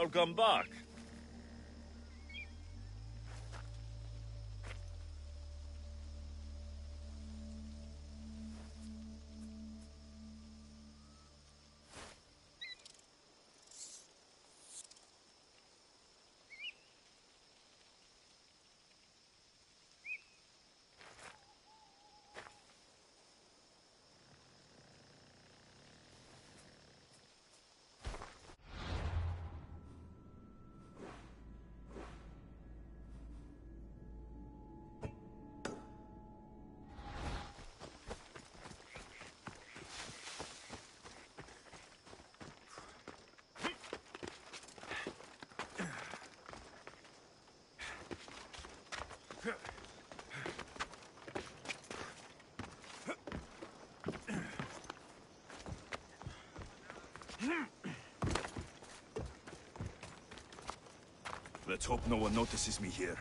Welcome back. Let's hope no one notices me here.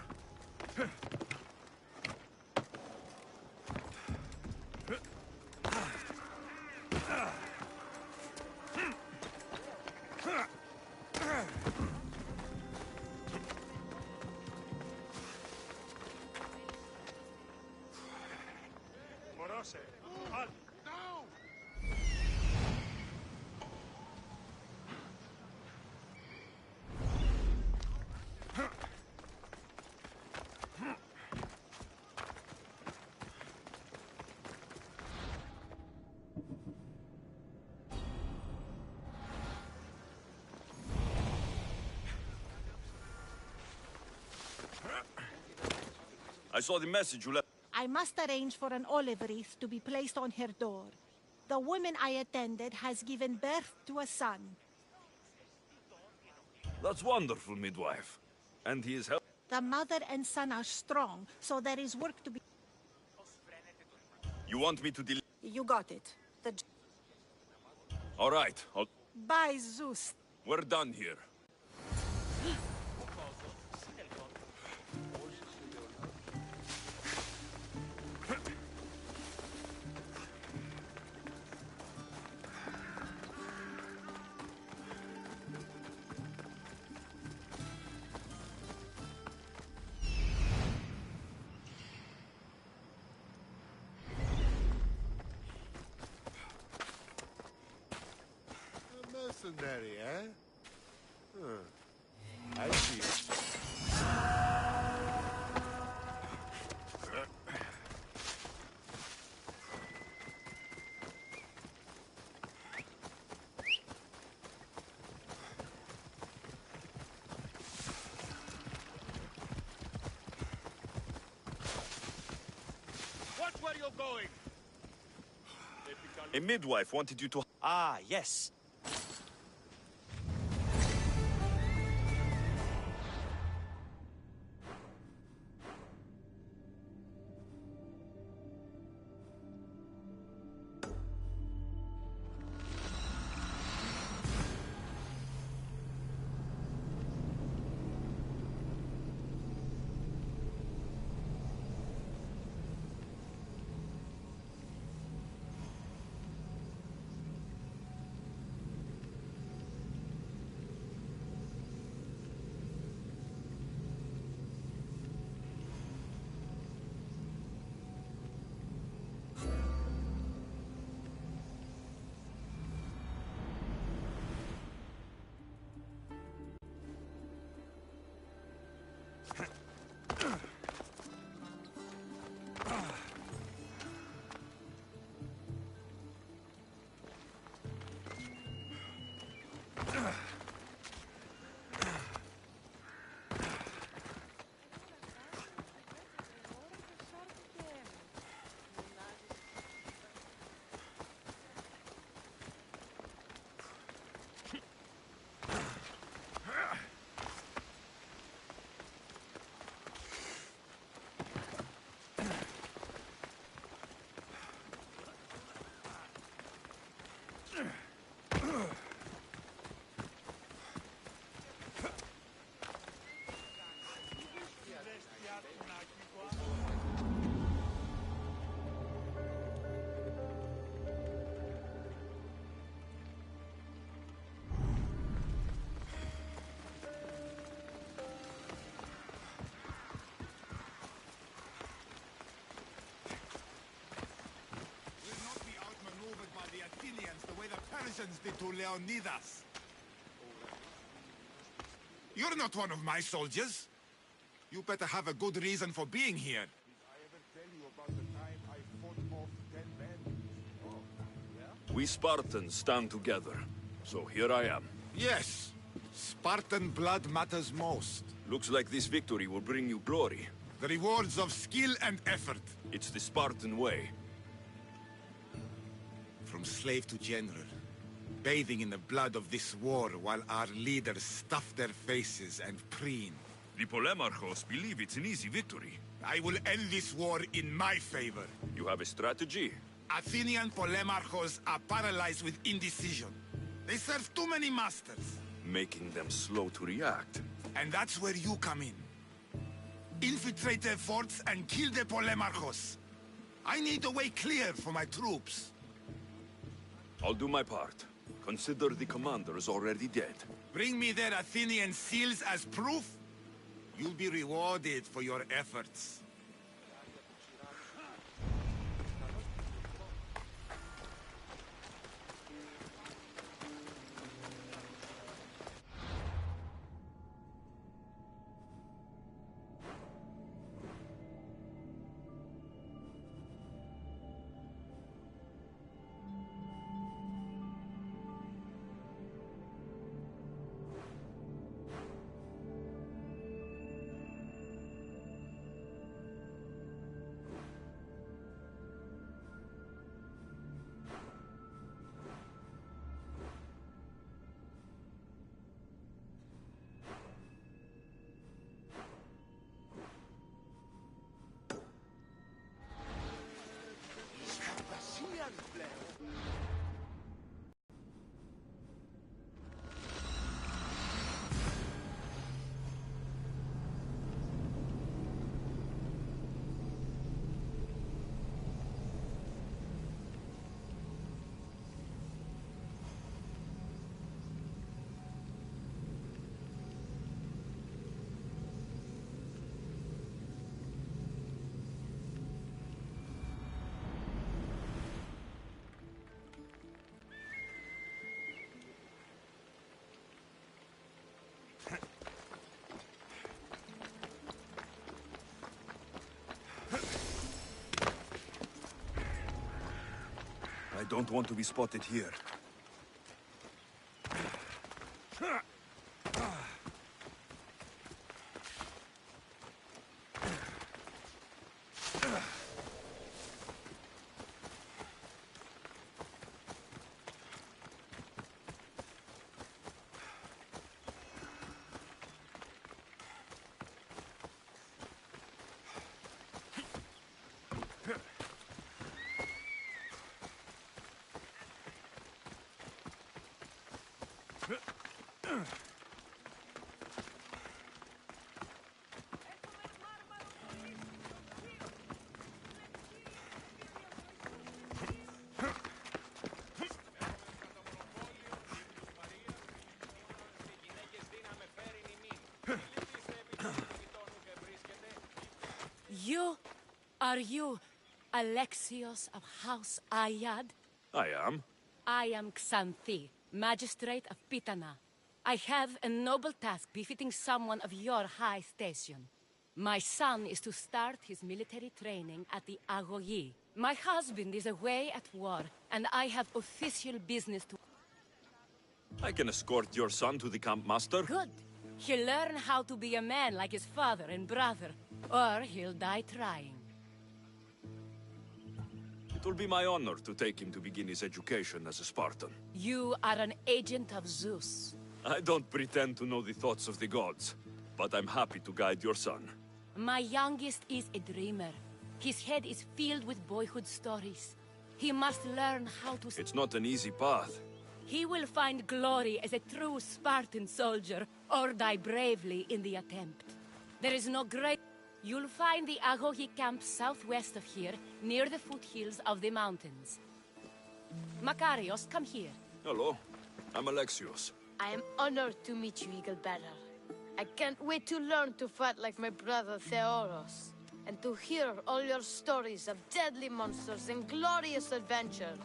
I saw the message you left. I must arrange for an olive wreath to be placed on her door. The woman I attended has given birth to a son. That's wonderful, midwife. And he is healthy. The mother and son are strong, so there is work to be... You want me to deliver? You got it. All right. By Zeus. We're done here. Mercenary, eh? I see. Watch where you're going! A midwife wanted you to... Ah, yes. Congratulations to Leonidas. You're not one of my soldiers. You better have a good reason for being here. Did I ever tell you about the time I fought off 10 men? Oh, yeah? We Spartans stand together. So here I am. Yes. Spartan blood matters most. Looks like this victory will bring you glory. The rewards of skill and effort. It's the Spartan way. From slave to general. Bathing in the blood of this war while our leaders stuff their faces and preen. The Polemarchos believe it's an easy victory. I will end this war in my favor. You have a strategy? Athenian Polemarchos are paralyzed with indecision. They serve too many masters. Making them slow to react. And that's where you come in. Infiltrate their forts and kill the Polemarchos. I need a way clear for my troops. I'll do my part. Consider the commander is already dead. Bring me their Athenian seals as proof. You'll be rewarded for your efforts. I don't want to be spotted here. Are you Alexios of House Ayad? I am. I am Xanthi, magistrate of Pitana. I have a noble task befitting someone of your high station. My son is to start his military training at the Agogi. My husband is away at war, and I have official business to... I can escort your son to the camp master. Good. He'll learn how to be a man like his father and brother, or he'll die trying. It will be my honor to take him to begin his education as a Spartan. You are an agent of Zeus. I don't pretend to know the thoughts of the gods, but I'm happy to guide your son. My youngest is a dreamer. His head is filled with boyhood stories. He must learn how to... It's not an easy path. He will find glory as a true Spartan soldier, or die bravely in the attempt. There is no great... You'll find the Agogi camp southwest of here, near the foothills of the mountains. Makarios, come here. Hello, I'm Alexios. I am honored to meet you, Eagle Bearer. I can't wait to learn to fight like my brother Theoros, and to hear all your stories of deadly monsters and glorious adventures.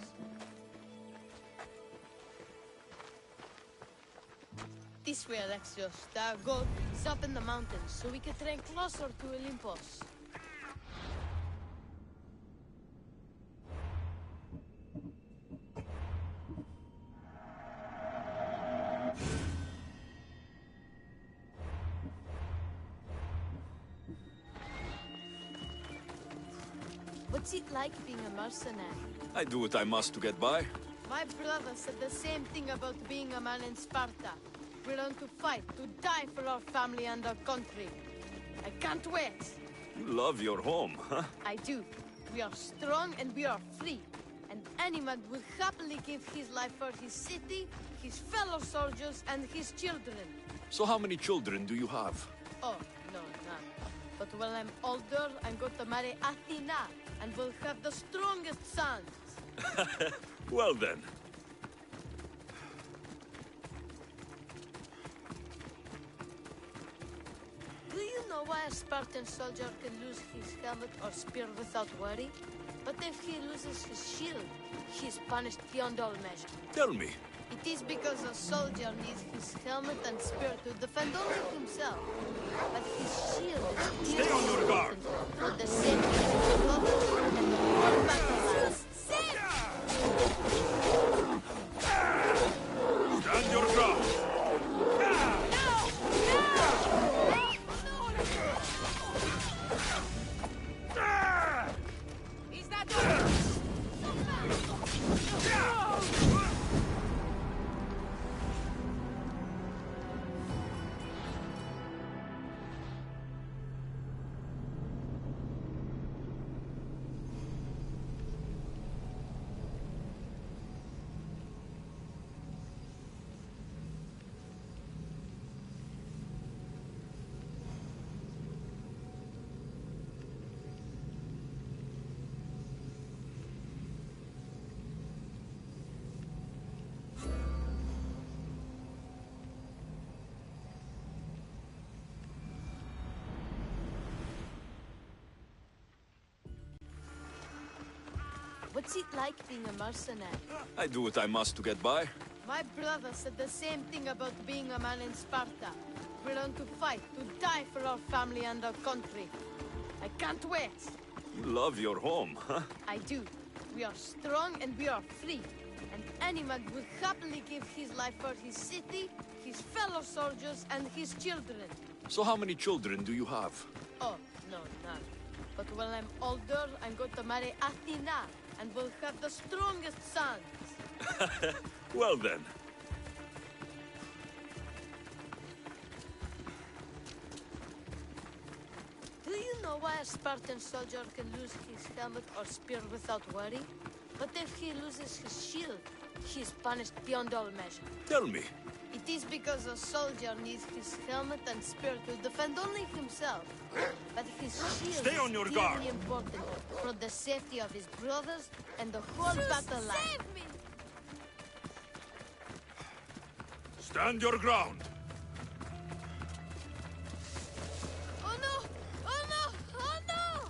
This way, Alexios. Go up in the mountains so we can train closer to Olympus. What's it like being a mercenary? I do what I must to get by. My brother said the same thing about being a man in Sparta. We learn to fight, to die for our family and our country. I can't wait. You love your home, huh? I do. We are strong and we are free. And any man will happily give his life for his city, his fellow soldiers, and his children. So how many children do you have? Oh, no, none. But when I'm older, I'm going to marry Athena, and we'll have the strongest sons. Well then. Do you know why a Spartan soldier can lose his helmet or spear without worry? But if he loses his shield, he is punished beyond all measure. Tell me. It is because a soldier needs his helmet and spear to defend only himself. But his shield is Stay on your guard. For the safety of his brother and the whole battle. Stand your ground. Is that all? What's it like being a mercenary? I do what I must to get by. My brother said the same thing about being a man in Sparta. We learn to fight, to die for our family and our country. I can't wait. You love your home, huh? I do. We are strong and we are free. And any man will happily give his life for his city, his fellow soldiers, and his children. So how many children do you have? Oh, no, none. But when I'm older, I'm going to marry Athena, and we'll have the strongest sons. Well then. Do you know why a Spartan soldier can lose his helmet or spear without worry? But if he loses his shield, he is punished beyond all measure. Tell me. It is because a soldier needs his helmet and spear to defend only himself. But his shield Stay on is your really guard. important for the safety of his brothers and the whole battle line. Save me! Stand your ground. Oh no! Oh no! Oh no!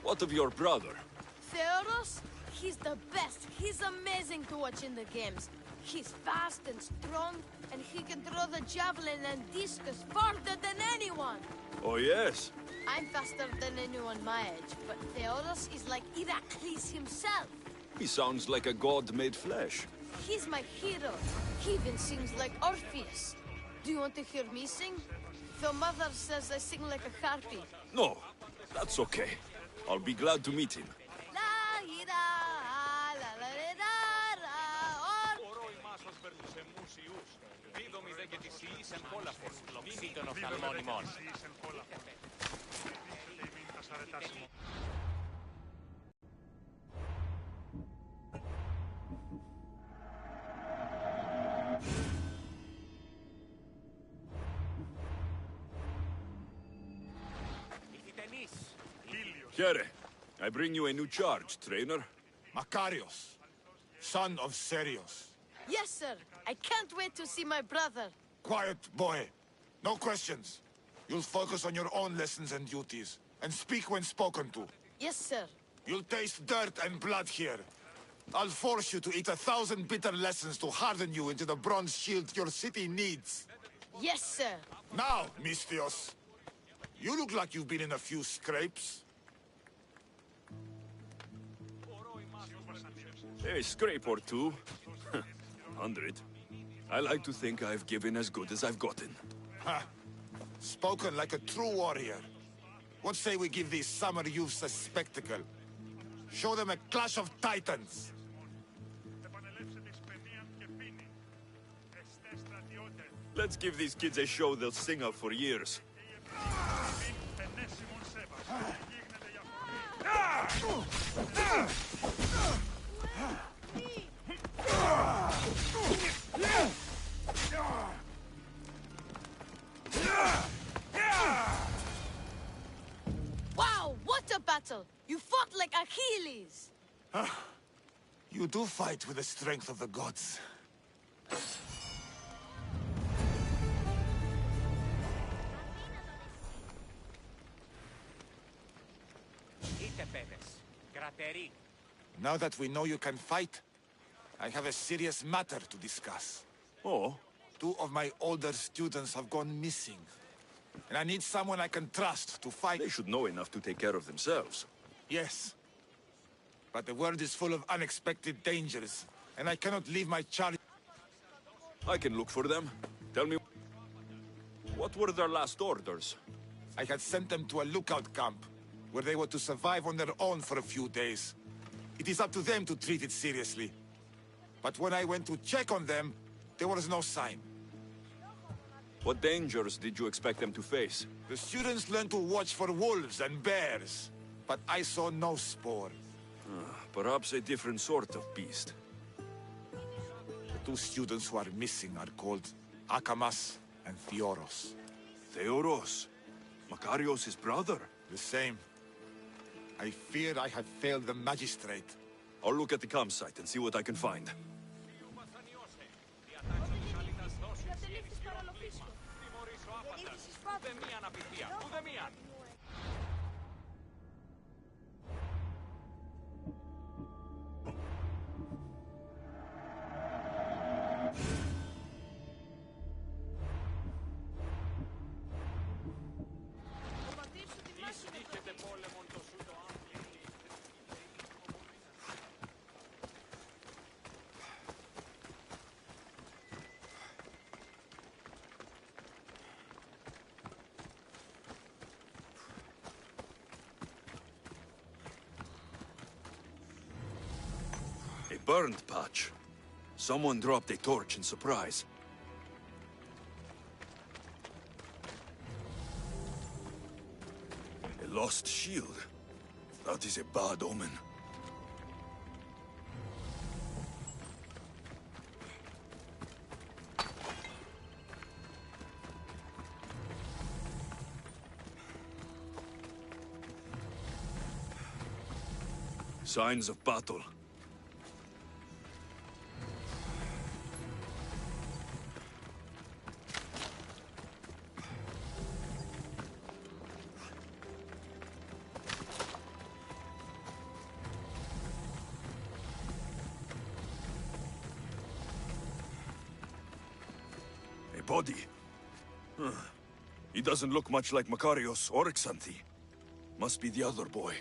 What of your brother? Theodos? He's the best. He's amazing to watch in the games. He's fast and strong, and he can throw the javelin and discus farther than anyone. Oh yes. I'm faster than anyone my age, but Theodos is like Heracles himself. He sounds like a god made flesh. He's my hero. He even sings like Orpheus. Do you want to hear me sing? The mother says I sing like a harpy. No, that's okay. I'll be glad to meet him. Here, I bring you a new charge, trainer. Makarios, son of Serios. Yes, sir. I can't wait to see my brother. Quiet, boy. No questions. You'll focus on your own lessons and duties, and speak when spoken to. Yes, sir. You'll taste dirt and blood here. I'll force you to eat 1,000 bitter lessons to harden you into the bronze shield your city needs. Yes, sir. Now, Mistios, you look like you've been in a few scrapes. A scrape or two. 100. I like to think I've given as good as I've gotten. Ha! Spoken like a true warrior. What say we give these summer youths a spectacle? Show them a clash of titans. Let's give these kids a show they'll sing of for years. Wow, what a battle! You fought like Achilles! You do fight with the strength of the gods. Now that we know you can fight, I have a serious matter to discuss. Oh, 2 of my older students have gone missing. And I need someone I can trust to fight. they should know enough to take care of themselves. Yes. But the world is full of unexpected dangers, and I cannot leave my charge. I can look for them. Tell me, what were their last orders? I had sent them to a lookout camp, where they were to survive on their own for a few days. It is up to them to treat it seriously. But when I went to check on them, there was no sign. What dangers did you expect them to face? The students learned to watch for wolves and bears, but I saw no spoor. Perhaps a different sort of beast. The 2 students who are missing are called Akamas and Theoros. Theoros? Makarios' brother? The same. I fear I have failed the magistrate. I'll look at the campsite and see what I can find. A burned patch. Someone dropped a torch in surprise. A lost shield. That is a bad omen. Signs of battle. A body. He doesn't look much like Makarios or Xanthi. Must be the other boy.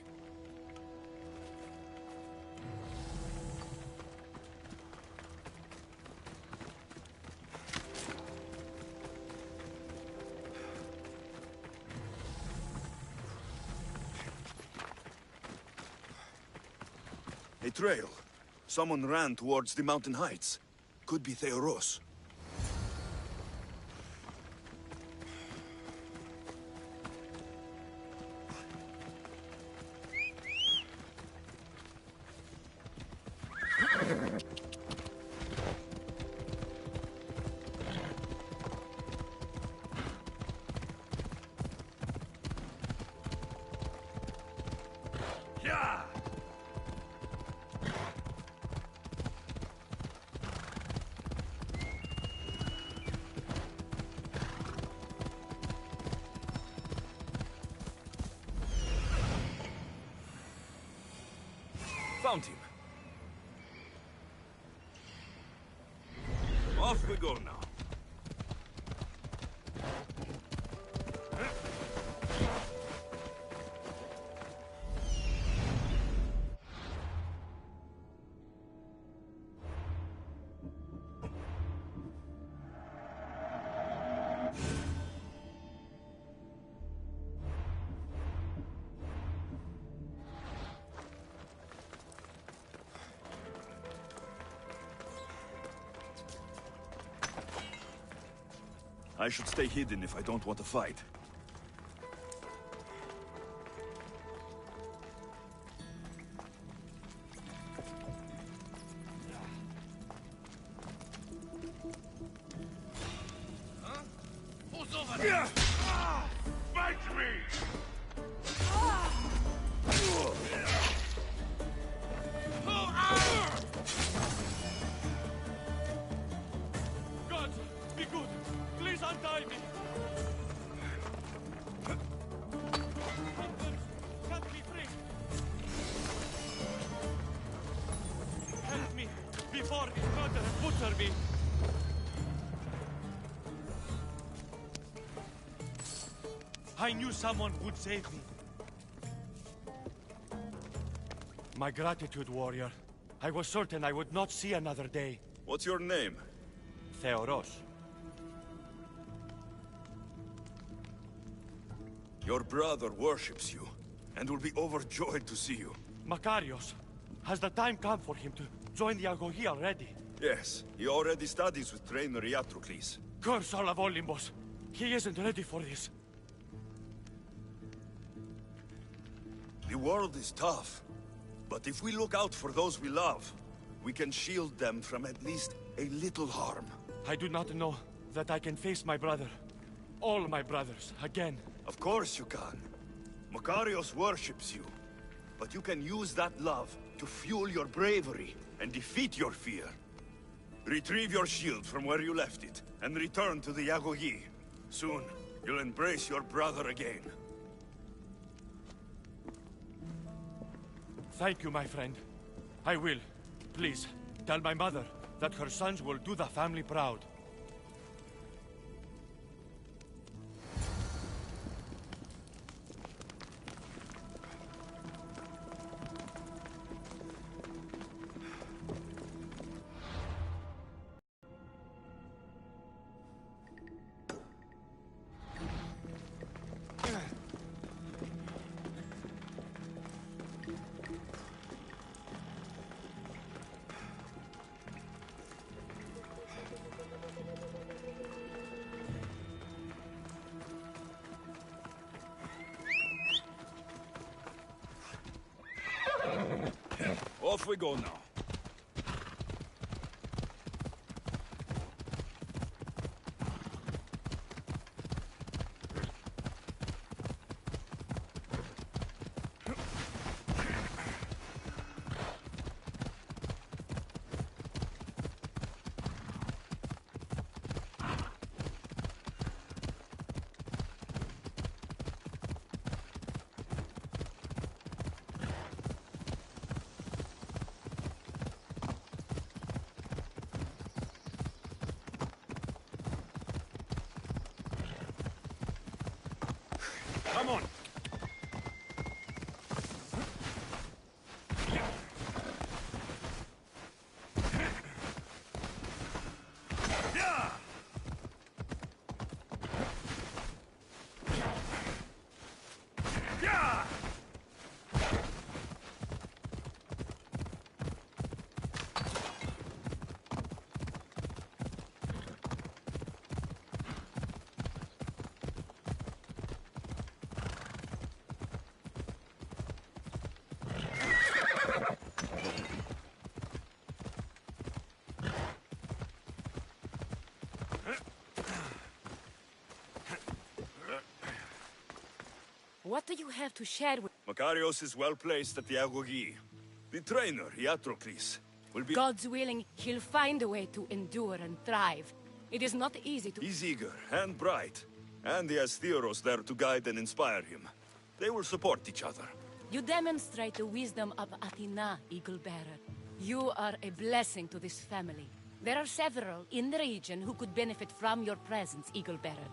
A trail. Someone ran towards the mountain heights. Could be Theoros. found him. Off we go now. I should stay hidden if I don't want to fight. Huh? Who's over there? Fight me! God, be good. Please untie me. Set me free. Help me before his brother butcher me. I knew someone would save me. My gratitude, warrior. I was certain I would not see another day. What's your name? Theoros. Your brother worships you, and will be overjoyed to see you. Makarios. Has the time come for him to join the Agogi already? Yes, he already studies with trainer Iatrocles. Curse all of Olympus. He isn't ready for this. The world is tough, but if we look out for those we love, we can shield them from at least a little harm. I do not know that I can face my brother. All my brothers, again. Of course you can. Makarios worships you, but you can use that love to fuel your bravery and defeat your fear. Retrieve your shield from where you left it, and return to the Yagogi. Soon, you'll embrace your brother again. Thank you, my friend. I will. Please, tell my mother that her sons will do the family proud. Off we go now. Come on! What do you have to share with... Makarios is well placed at the Agogi. The trainer, Iatrocles, will be... God's willing, he'll find a way to endure and thrive. It is not easy to... He's eager and bright, and he has Theoros there to guide and inspire him. They will support each other. You demonstrate the wisdom of Athena, Eagle Bearer. You are a blessing to this family. There are several in the region who could benefit from your presence, Eagle Bearer.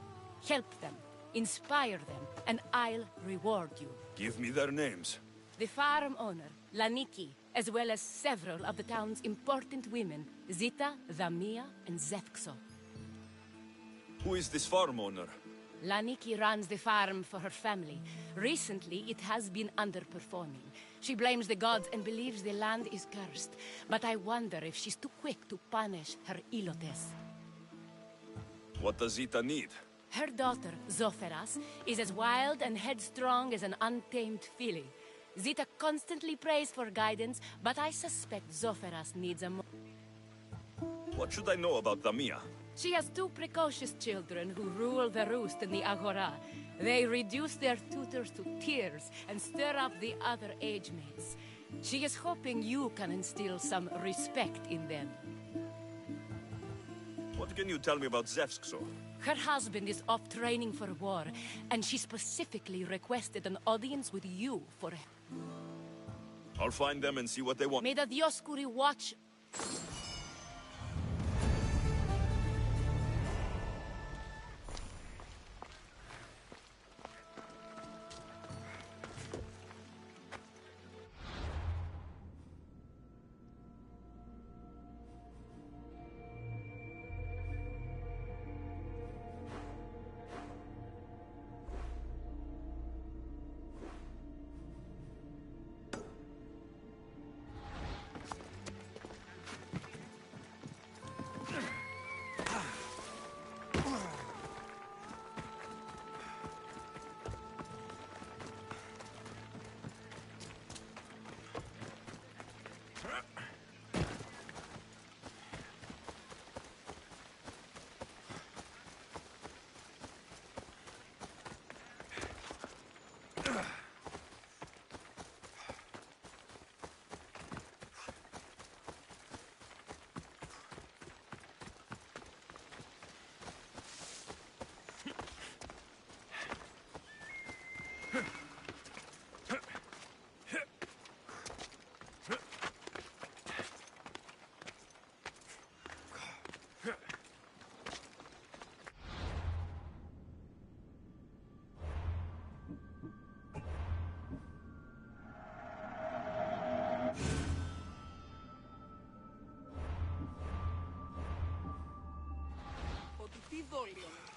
Help them, inspire them, and I'll reward you. Give me their names. The farm owner, Laniki, as well as several of the town's important women, Zita, Dhamia, and Zefkso. Who is this farm owner? Laniki runs the farm for her family. Recently, it has been underperforming. She blames the gods and believes the land is cursed. But I wonder if she's too quick to punish her ilotes. What does Zita need? Her daughter, Zoferas, is as wild and headstrong as an untamed filly. Zita constantly prays for guidance, but I suspect Zoferas needs a more... What should I know about Dhamia? She has two precocious children who rule the roost in the Agora. They reduce their tutors to tears and stir up the other age mates. She is hoping you can instill some respect in them. What can you tell me about Zefkso? Her husband is off training for war, and she specifically requested an audience with you for... I'll find them and see what they want. May the Dioscuri watch...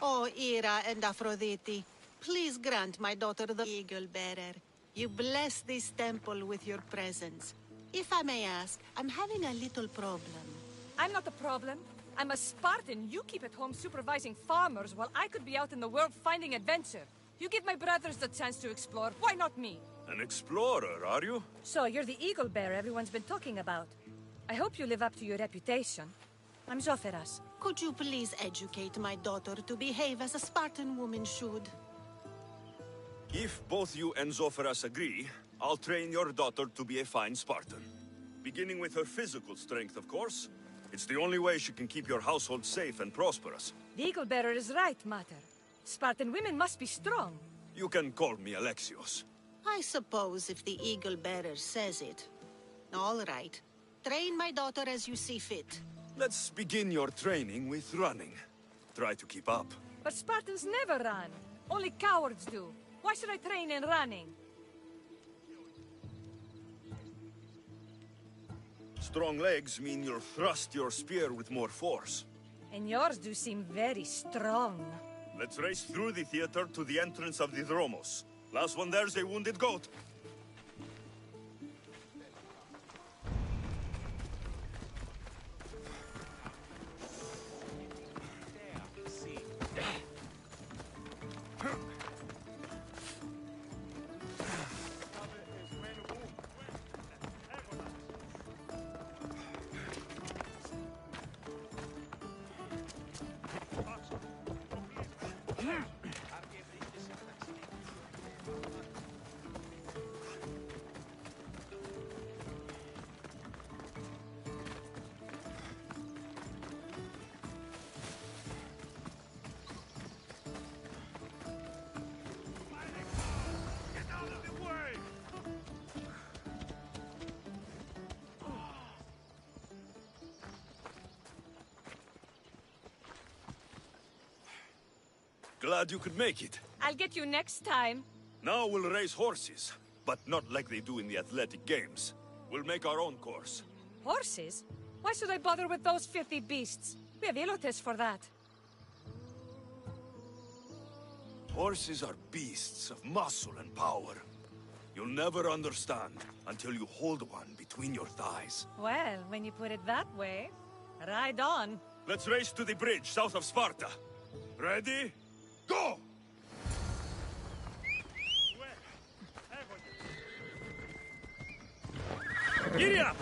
Oh, Ira and Aphrodite, please grant my daughter the Eagle Bearer. You bless this temple with your presence. If I may ask, I'm having a little problem. I'm not the problem. I'm a Spartan. You keep at home supervising farmers while I could be out in the world finding adventure. You give my brothers the chance to explore. Why not me? An explorer, are you? So you're the Eagle Bearer everyone's been talking about. I hope you live up to your reputation. I'm Zoferas. Could you please educate my daughter to behave as a Spartan woman should? If both you and Zoferas agree, I'll train your daughter to be a fine Spartan. Beginning with her physical strength, of course. It's the only way she can keep your household safe and prosperous. The Eagle Bearer is right, Mater. Spartan women must be strong. You can call me Alexios. I suppose if the Eagle Bearer says it. All right. Train my daughter as you see fit. Let's begin your training with running. Try to keep up. But Spartans never run. Only cowards do. Why should I train in running? Strong legs mean you'll thrust your spear with more force. And yours do seem very strong. Let's race through the theater to the entrance of the Dromos. Last one there's a wounded goat. Glad you could make it. I'll get you next time. Now we'll race horses, but not like they do in the athletic games. We'll make our own course. Horses? Why should I bother with those filthy beasts? We have elotes for that. Horses are beasts of muscle and power. You'll never understand until you hold one between your thighs. Well, when you put it that way, ride on. Let's race to the bridge south of Sparta. Ready? Go! Giddy up!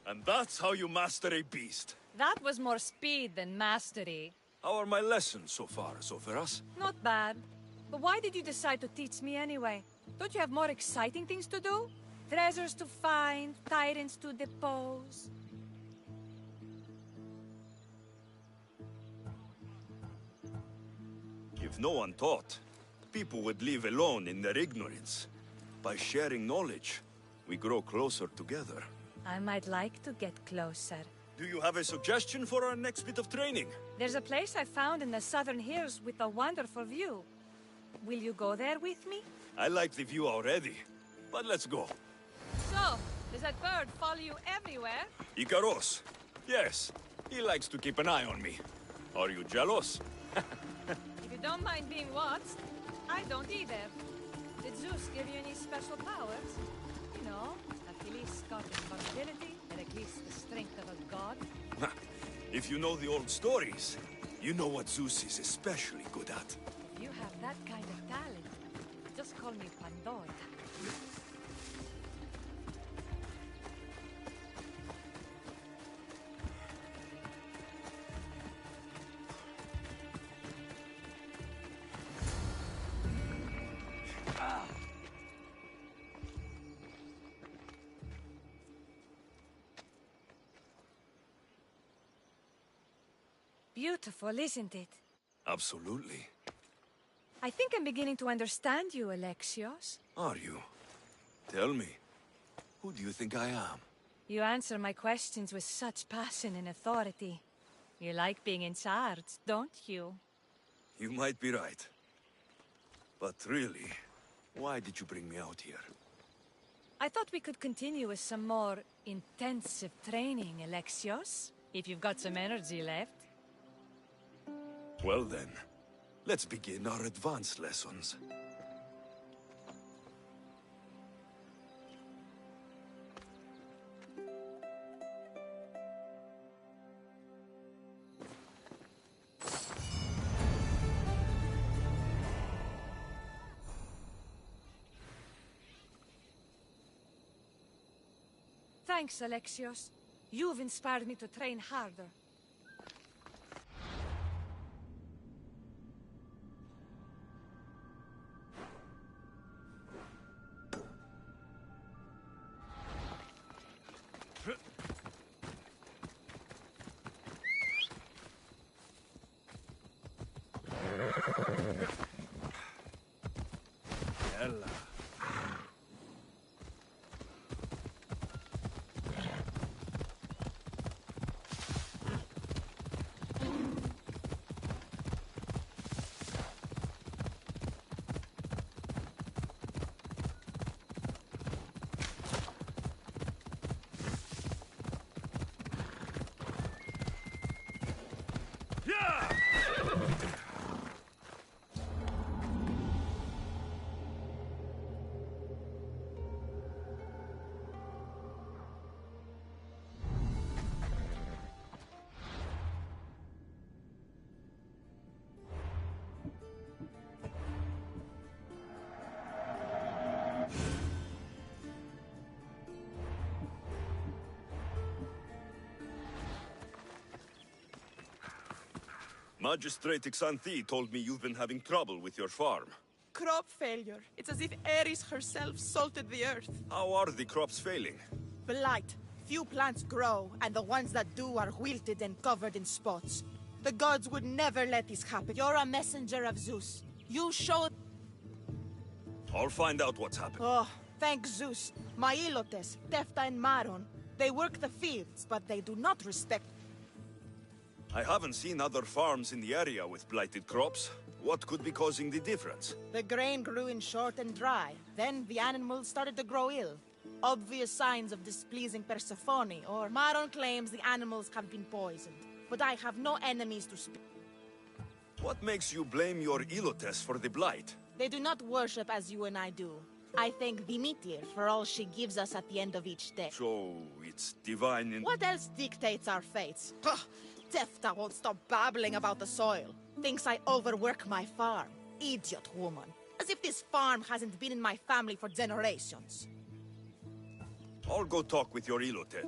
And that's how you master a beast. That was more speed than mastery. How are my lessons so far, Soferas? Not bad. But why did you decide to teach me anyway? Don't you have more exciting things to do? Treasures to find, tyrants to depose. If no one taught, people would live alone in their ignorance. By sharing knowledge, we grow closer together. I might like to get closer. Do you have a suggestion for our next bit of training? There's a place I found in the southern hills with a wonderful view. Will you go there with me? I like the view already, but let's go. So, does that bird follow you everywhere? Ikaros. Yes, he likes to keep an eye on me. Are you jealous? If you don't mind being watched, I don't either. Did Zeus give you any special powers? You know, Achilles got invulnerability, and at least the strength of a god. If you know the old stories, you know what Zeus is especially good at. If you have that kind of talent, just call me Pandora. Beautiful, isn't it? Absolutely. I think I'm beginning to understand you, Alexios. Are you? Tell me, who do you think I am? You answer my questions with such passion and authority. You like being in charge, don't you? You might be right. But really, why did you bring me out here? I thought we could continue with some more intensive training, Alexios. If you've got some energy left. Well then, let's begin our advanced lessons. Thanks, Alexios. You've inspired me to train harder. Ella. Magistrate Xanthi told me you've been having trouble with your farm. Crop failure. It's as if Ares herself salted the earth. How are the crops failing? Blight. Few plants grow, and the ones that do are wilted and covered in spots. The gods would never let this happen. You're a messenger of Zeus. You showed... I'll find out what's happened. Oh, thank Zeus. My Ilotes, Tefta and Maron, they work the fields, but they do not respect... I haven't seen other farms in the area with blighted crops. What could be causing the difference? The grain grew in short and dry. Then the animals started to grow ill. Obvious signs of displeasing Persephone, or Maron claims the animals have been poisoned. But I have no enemies to speak. What makes you blame your Ilotes for the blight? They do not worship as you and I do. I thank Demeter for all she gives us at the end of each day. So, it's divine in... What else dictates our fates? Ugh, Tefta won't stop babbling about the soil. Thinks I overwork my farm. Idiot woman. As if this farm hasn't been in my family for generations. I'll go talk with your Ilote.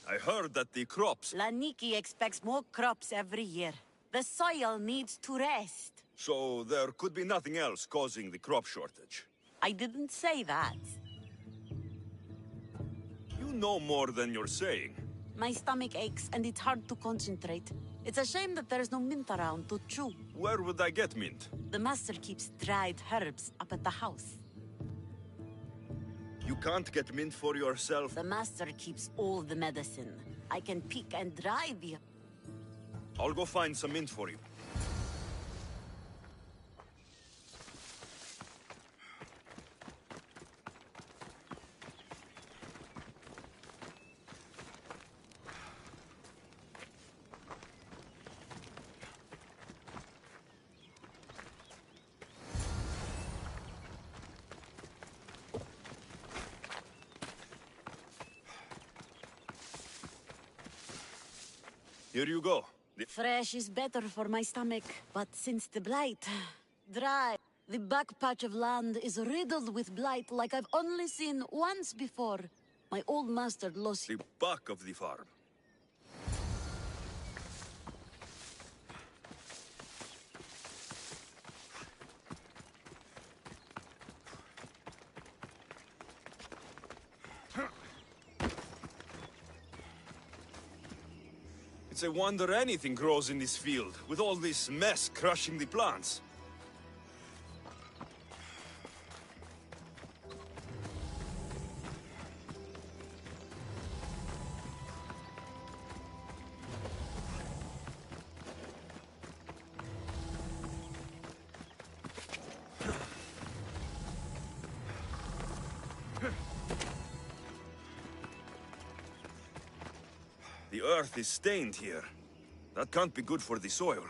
I heard that the crops... Laniki expects more crops every year. The soil needs to rest. So there could be nothing else causing the crop shortage. I didn't say that. You know more than you're saying. My stomach aches and it's hard to concentrate. It's a shame that there's no mint around to chew. Where would I get mint? The master keeps dried herbs up at the house. You can't get mint for yourself? The master keeps all the medicine. I can pick and dry the... I'll go find some mint for you. Here you go. Fresh is better for my stomach, but since the blight... dry. The back patch of land is riddled with blight like I've only seen once before. My old master lost... The back of the farm. It's a wonder anything grows in this field, with all this mess crushing the plants. The earth is stained here. That can't be good for the soil.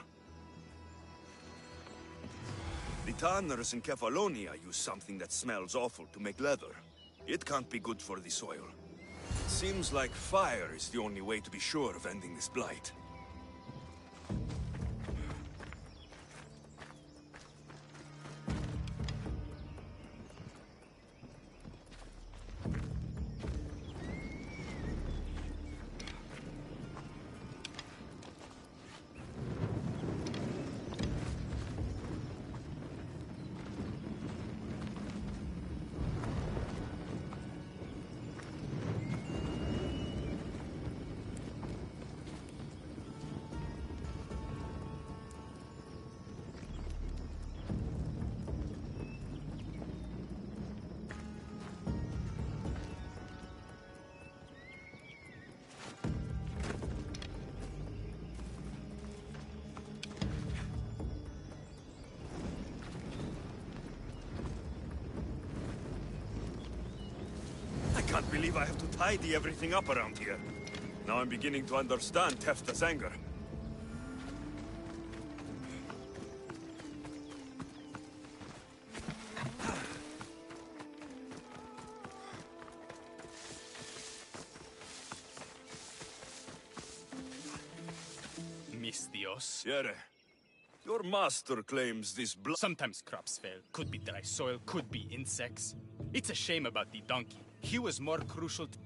The tanners in Kefalonia use something that smells awful to make leather. It can't be good for the soil. It seems like fire is the only way to be sure of ending this blight. I can't believe I have to tidy everything up around here. Now I'm beginning to understand Tefta's anger. Mis Dios. Yere, Your master claims this blood. Sometimes crops fail. Could be dry soil, could be insects. It's a shame about the donkey. He was more crucial to...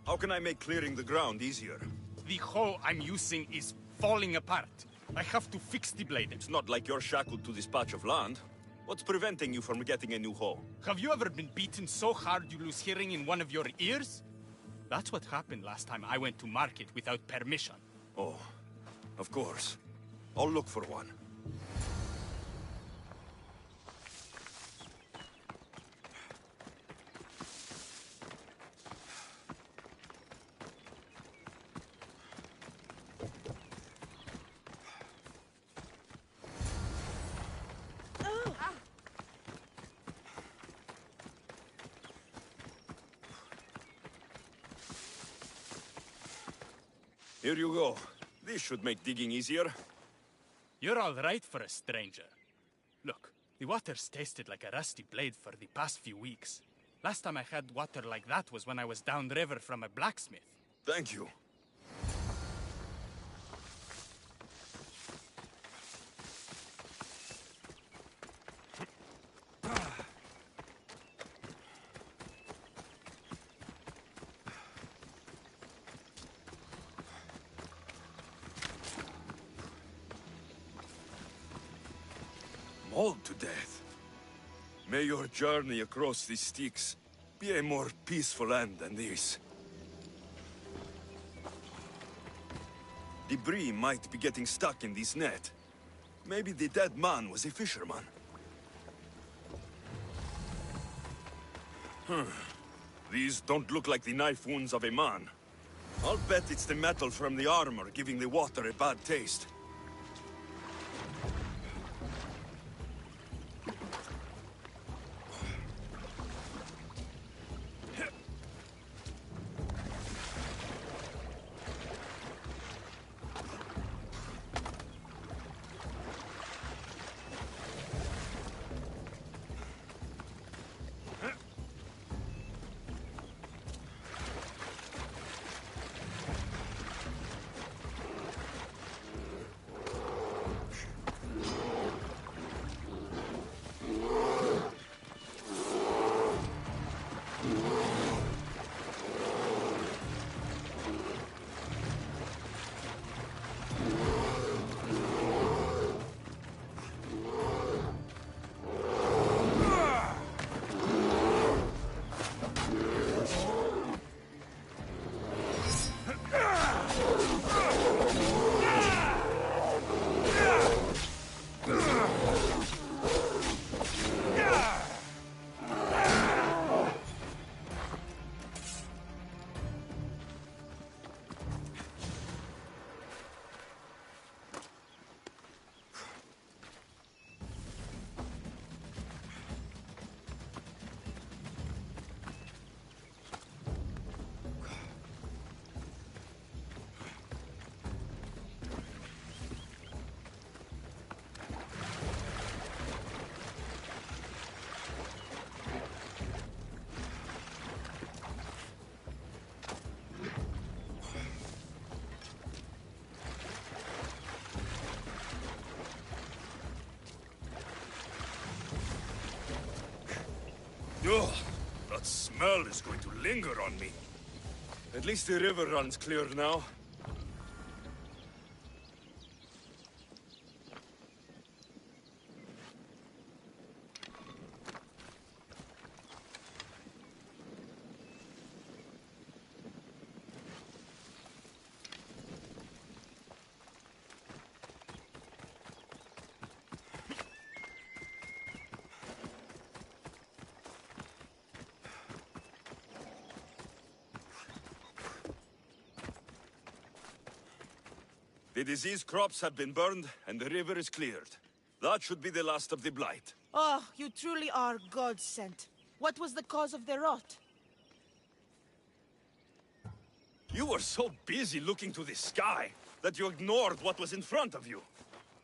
How can I make clearing the ground easier? The hoe I'm using is falling apart. I have to fix the blade. It's not like you're shackled to this patch of land. What's preventing you from getting a new hoe? Have you ever been beaten so hard you lose hearing in one of your ears? That's what happened last time I went to market without permission. Oh, of course. I'll look for one. Here you go. This should make digging easier. You're all right for a stranger. Look, the water's tasted like a rusty blade for the past few weeks. Last time I had water like that was when I was downriver from a blacksmith. Thank you. Mauled to death. May your journey across the Styx be a more peaceful end than this. Debris might be getting stuck in this net. Maybe the dead man was a fisherman. These don't look like the knife wounds of a man. I'll bet it's the metal from the armor giving the water a bad taste. Ugh, that smell is going to linger on me. At least the river runs clear now. The diseased crops have been burned, and the river is cleared. That should be the last of the blight. Oh, you truly are God-sent. What was the cause of the rot? You were so busy looking to the sky that you ignored what was in front of you.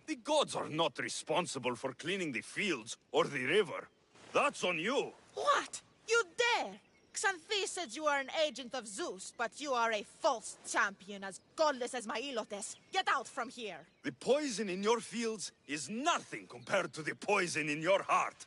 The gods are not responsible for cleaning the fields or the river. That's on you. What? You dare? Xanthi said you are an agent of Zeus, but you are a false champion, as godless as my Ilotes. Get out from here! The poison in your fields is nothing compared to the poison in your heart.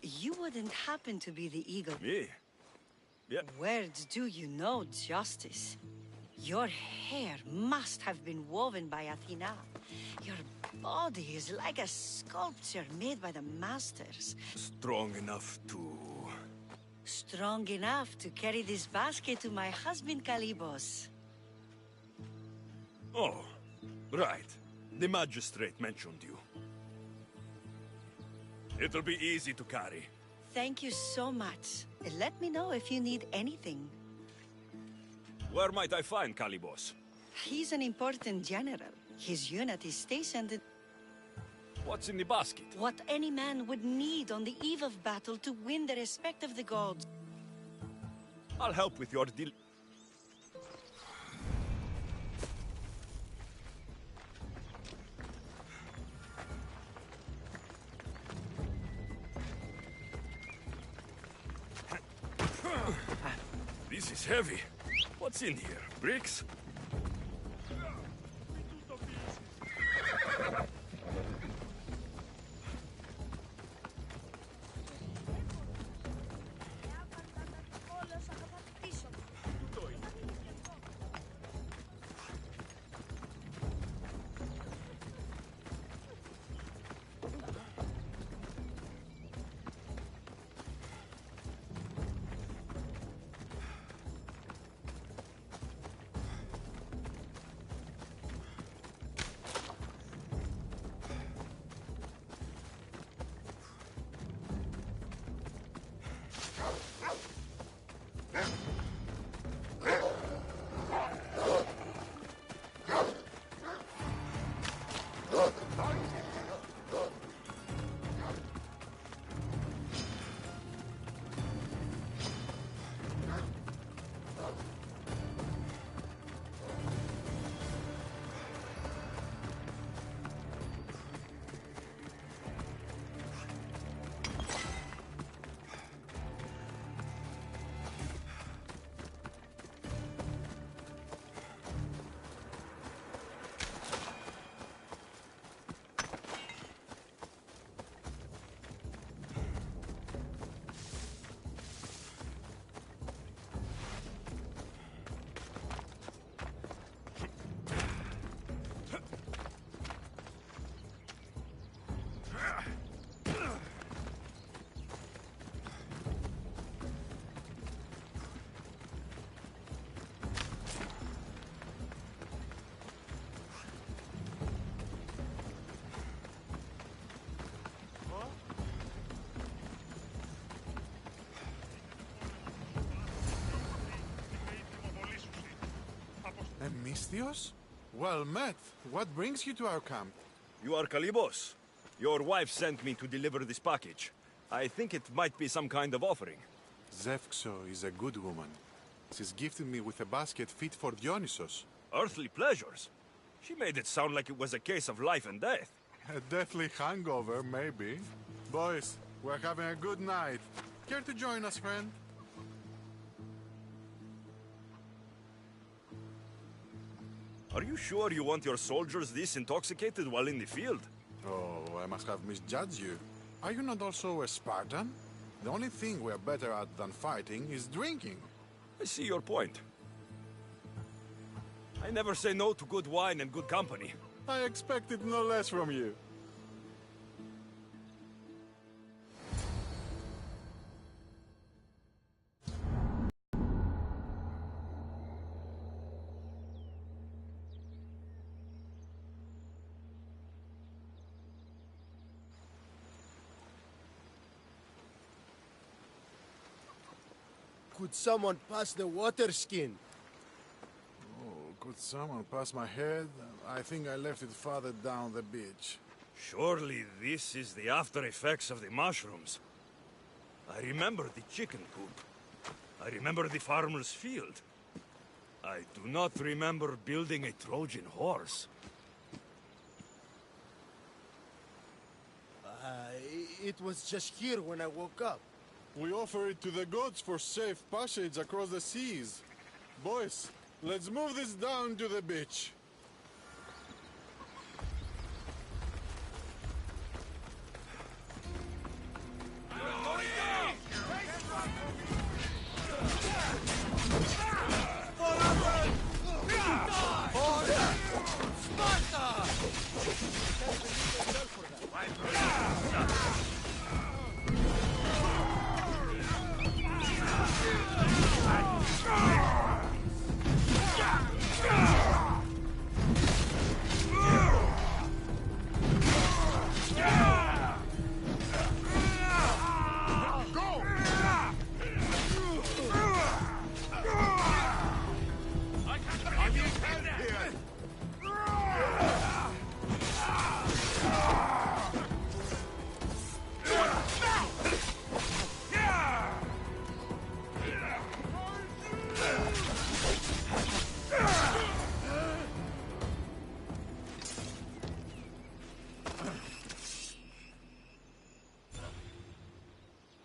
You wouldn't happen to be the eagle. Me? Yeah. Where do you know justice? Your hair must have been woven by Athena. Your body is like a sculpture made by the masters. Strong enough to... Strong enough to carry this basket to my husband Kalibos. Oh, right. The magistrate mentioned you. It'll be easy to carry. Thank you so much. Let me know if you need anything. Where might I find Kalibos? He's an important general. His unit is stationed in... What's in the basket? What any man would need on the eve of battle to win the respect of the gods. I'll help with your deal. This is heavy. What's in here? Bricks? Misthios? Well met. What brings you to our camp? You are Kalibos. Your wife sent me to deliver this package. I think it might be some kind of offering. Zevxo is a good woman. She's gifted me with a basket fit for Dionysos. Earthly pleasures? She made it sound like it was a case of life and death. A deathly hangover, maybe. Boys, we're having a good night. Care to join us, friend? Are you sure you want your soldiers this intoxicated while in the field? Oh, I must have misjudged you. Are you not also a Spartan? The only thing we're better at than fighting is drinking. I see your point. I never say no to good wine and good company. I expected no less from you. Could someone pass the water skin? Oh, could someone pass my head? I think I left it farther down the beach. Surely this is the after effects of the mushrooms. I remember the chicken coop. I remember the farmer's field. I do not remember building a Trojan horse. It was just here when I woke up. We offer it to the gods for safe passage across the seas. Boys, let's move this down to the beach.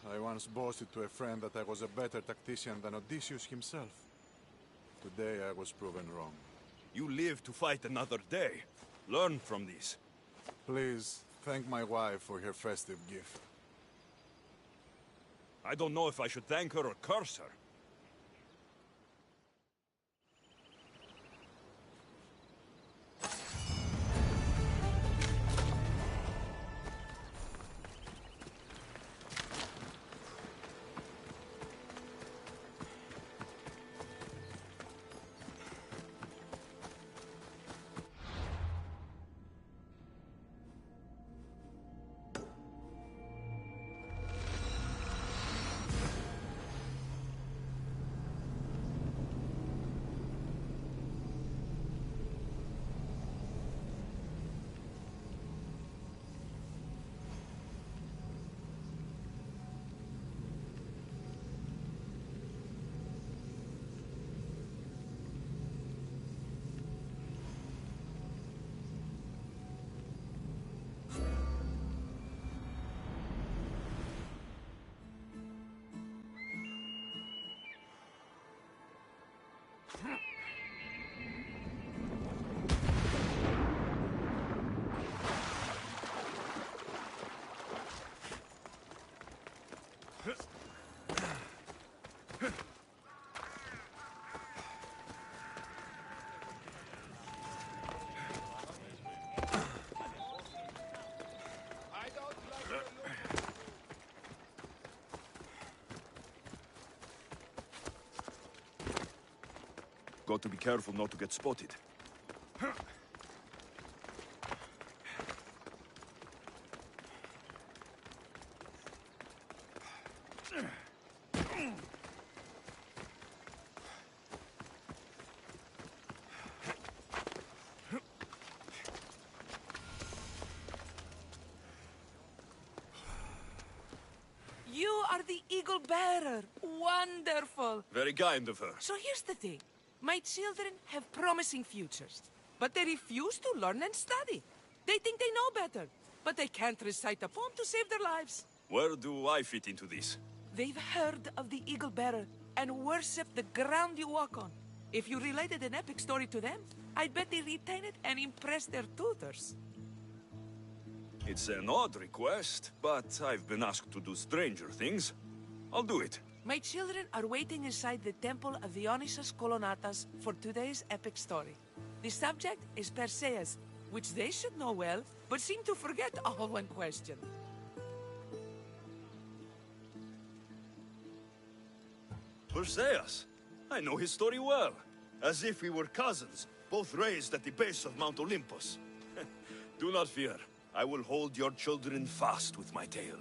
I once boasted to a friend that I was a better tactician than Odysseus himself. Today I was proven wrong. You live to fight another day. Learn from this. Please, thank my wife for her festive gift. I don't know if I should thank her or curse her. Got to be careful not to get spotted. the Eagle Bearer. Wonderful. Very kind of her. So here's the thing. My children have promising futures, but they refuse to learn and study. They think they know better, but they can't recite a poem to save their lives. Where do I fit into this? They've heard of the Eagle Bearer and worship the ground you walk on. If you related an epic story to them, I bet they retain it and impress their tutors. It's an odd request, but I've been asked to do stranger things. I'll do it. My children are waiting inside the Temple of Dionysus Colonatas for today's epic story. The subject is Perseus, which they should know well, but seem to forget all when questioned. Perseus. I know his story well. As if we were cousins, both raised at the base of Mount Olympus. Do not fear. I will hold your children fast with my tail.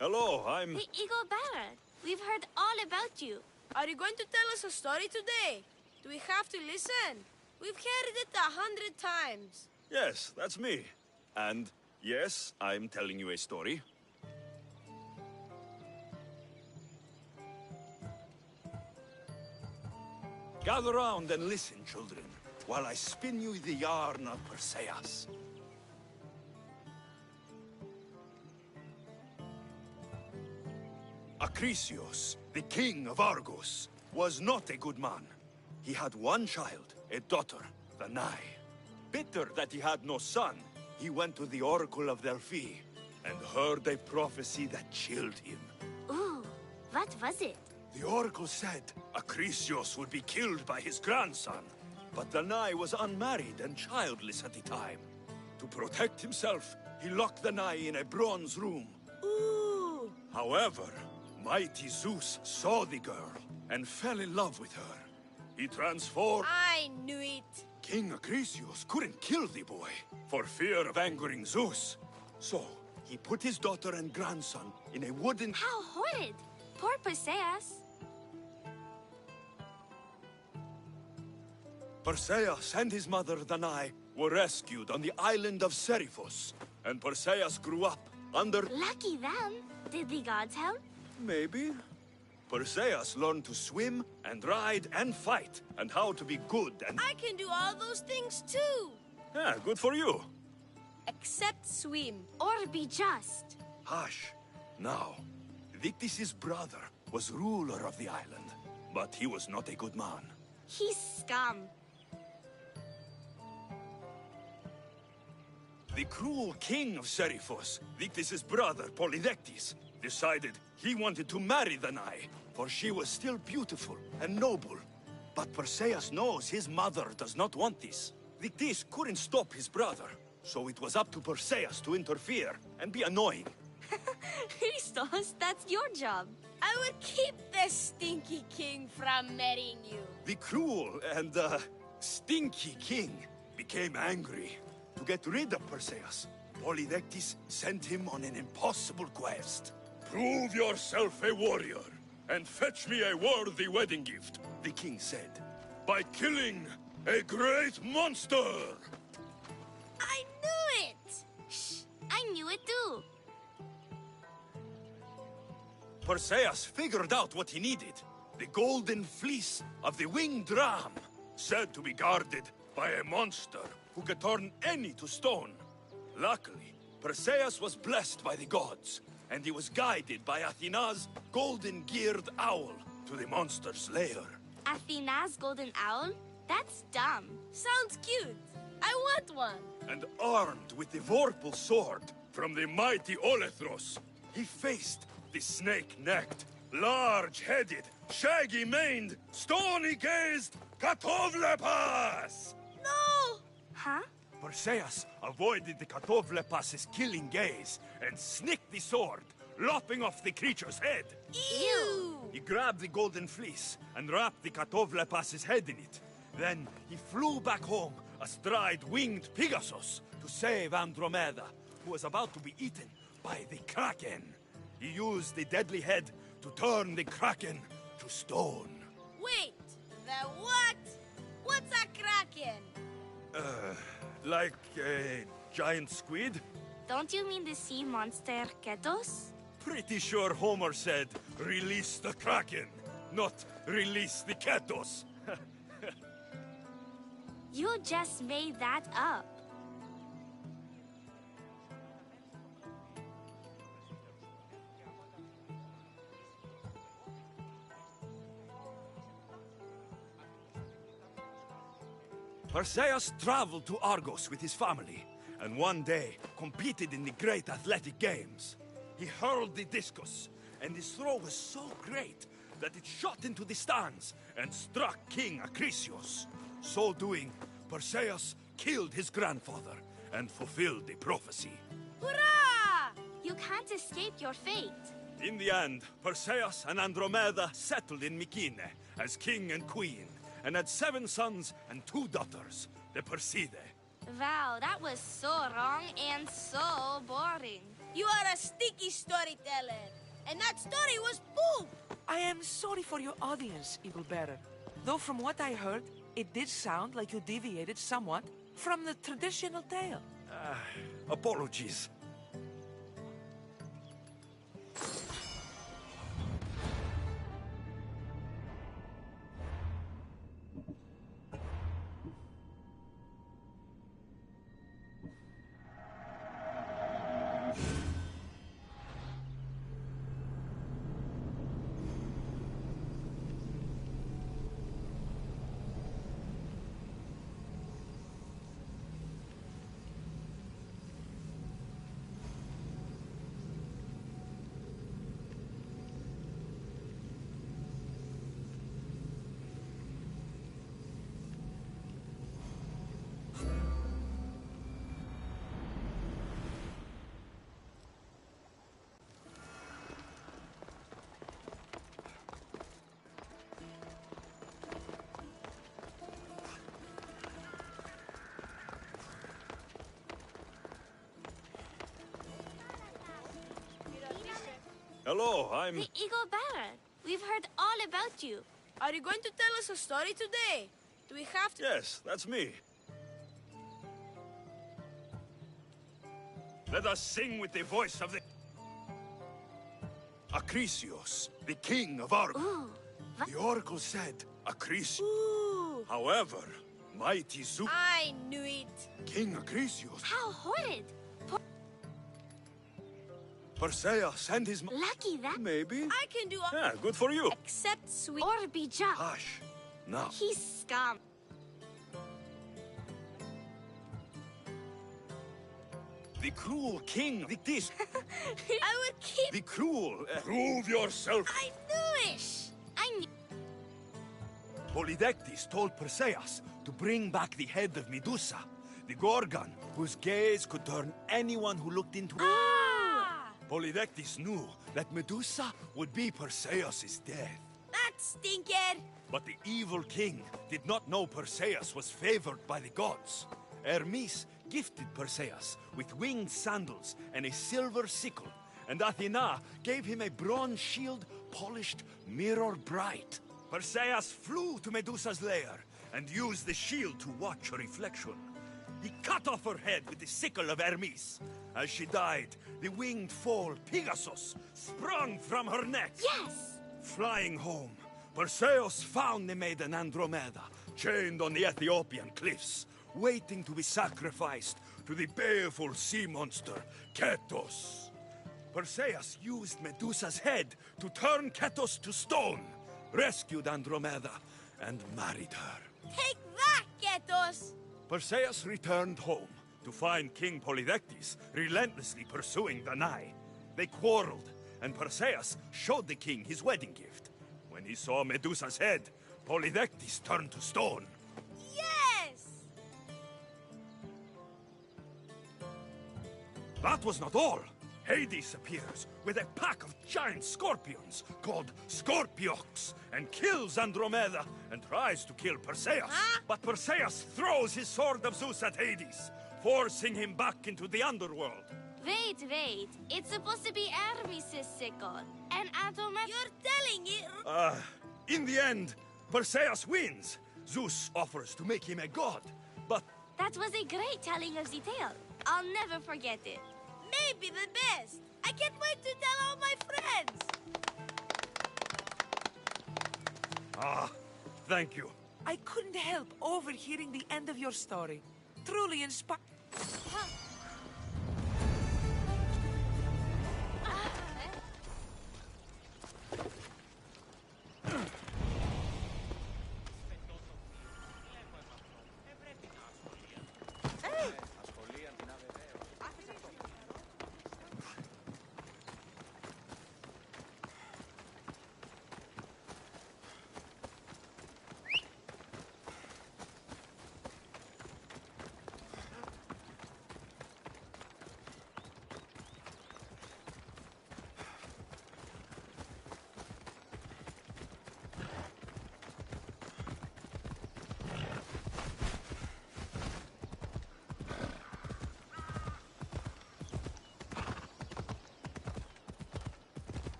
Hello, I'm... The Eagle Bearer. We've heard all about you. Are you going to tell us a story today? Do we have to listen? We've heard it 100 times. Yes, that's me. And yes, I'm telling you a story. Gather round and listen, children, while I spin you the yarn of Perseus. Acrisius, the king of Argos, was not a good man. He had one child, a daughter, Danae. Bitter that he had no son, he went to the Oracle of Delphi and heard a prophecy that chilled him. Ooh, what was it? The Oracle said Acrisius would be killed by his grandson, but Danae was unmarried and childless at the time. To protect himself, he locked Danae in a bronze room. Ooh! However, mighty Zeus saw the girl and fell in love with her. He transformed... I knew it! King Acrisius couldn't kill the boy for fear of angering Zeus. So, he put his daughter and grandson in a wooden... How horrid! Poor Perseus. Perseus and his mother Danae were rescued on the island of Seriphos, and Perseus grew up under... Lucky them! Did the gods help? Maybe. Perseus learned to swim and ride and fight, and how to be good and... I can do all those things too! Yeah, good for you. Except swim. Or be just. Hush. Now, Victis' brother was ruler of the island, but he was not a good man. He's scum. The cruel king of Seriphos, Victis' brother Polydectes, decided he wanted to marry Danae, for she was still beautiful and noble. But Perseus knows his mother does not want this. Victis couldn't stop his brother, so it was up to Perseus to interfere and be annoying. Christos, that's your job. I will keep the stinky king from marrying you. The cruel and, stinky king became angry. To get rid of Perseus, Polydectes sent him on an impossible quest. Prove yourself a warrior, and fetch me a worthy wedding gift, the king said, by killing a great monster! I knew it! Shh, I knew it too. Perseus figured out what he needed. The golden fleece of the winged ram, said to be guarded by a monster who could turn any to stone. Luckily, Perseus was blessed by the gods, and he was guided by Athena's golden-geared owl to the monster's lair. Athena's golden owl? That's dumb. Sounds cute. I want one. And armed with the Vorpal sword from the mighty Olethros, he faced the snake-necked, large-headed, shaggy-maned, stony-gazed Katovlepas! Huh? Perseus avoided the Katovlepas's killing gaze and snicked the sword, lopping off the creature's head. Ew! He grabbed the golden fleece and wrapped the Katovlepas's head in it. Then he flew back home astride winged Pegasus to save Andromeda, who was about to be eaten by the Kraken. He used the deadly head to turn the Kraken to stone. Wait, the what? What's a kraken? Like a giant squid? Don't you mean the sea monster Ketos? Pretty sure Homer said, release the Kraken, not release the Ketos. You just made that up. Perseus traveled to Argos with his family, and one day competed in the great athletic games. He hurled the discus, and his throw was so great that it shot into the stands and struck King Acrisius. So doing, Perseus killed his grandfather and fulfilled the prophecy. Hurrah! You can't escape your fate. In the end, Perseus and Andromeda settled in Mycenae as king and queen, and had 7 sons and 2 daughters, the Perseidae. Wow, that was so wrong and so boring. You are a sticky storyteller, and that story was poop! I am sorry for your audience, Eagle Bearer. Though from what I heard, it did sound like you deviated somewhat from the traditional tale. Apologies. Hello, I'm... The Eagle Bearer. We've heard all about you. Are you going to tell us a story today? Do we have to... Yes, that's me. Let us sing with the voice of the... Acrisius, the king of Argos. Ooh, The oracle said, Acrisius. Ooh. However, mighty Zeus... I knew it. King Acrisius... How horrid. Perseus and his... Lucky that... Maybe? I can do all... Yeah, good for you. Except sweet... Or be just... Hush. Now. He's scum. The cruel king, this... I would keep... The cruel... Prove yourself. I knew it. I knew... Polydectes told Perseus to bring back the head of Medusa, the Gorgon, whose gaze could turn anyone who looked into it. Polydectes knew that Medusa would be Perseus' death. That stinker! But the evil king did not know Perseus was favored by the gods. Hermes gifted Perseus with winged sandals and a silver sickle, and Athena gave him a bronze shield polished mirror bright. Perseus flew to Medusa's lair and used the shield to watch her reflection. He cut off her head with the sickle of Hermes. As she died, the winged foal, Pegasus, sprung from her neck. Yes! Flying home, Perseus found the maiden Andromeda, chained on the Ethiopian cliffs, waiting to be sacrificed to the baleful sea monster, Ketos. Perseus used Medusa's head to turn Ketos to stone, rescued Andromeda, and married her. Take that, Ketos! Perseus returned home to find King Polydectes relentlessly pursuing Danae. They quarreled, and Perseus showed the king his wedding gift. When he saw Medusa's head, Polydectes turned to stone. Yes! That was not all. Hades appears with a pack of giant scorpions called Scorpiox and kills Andromeda and tries to kill Perseus. But Perseus throws his sword of Zeus at Hades, forcing him back into the underworld. Wait. It's supposed to be Hermes' second. And Andromeda... You're telling it... In the end, Perseus wins. Zeus offers to make him a god, but... That was a great telling of the tale. I'll never forget it. Maybe the best. I can't wait to tell all my friends. Thank you. I couldn't help overhearing the end of your story. Truly inspired.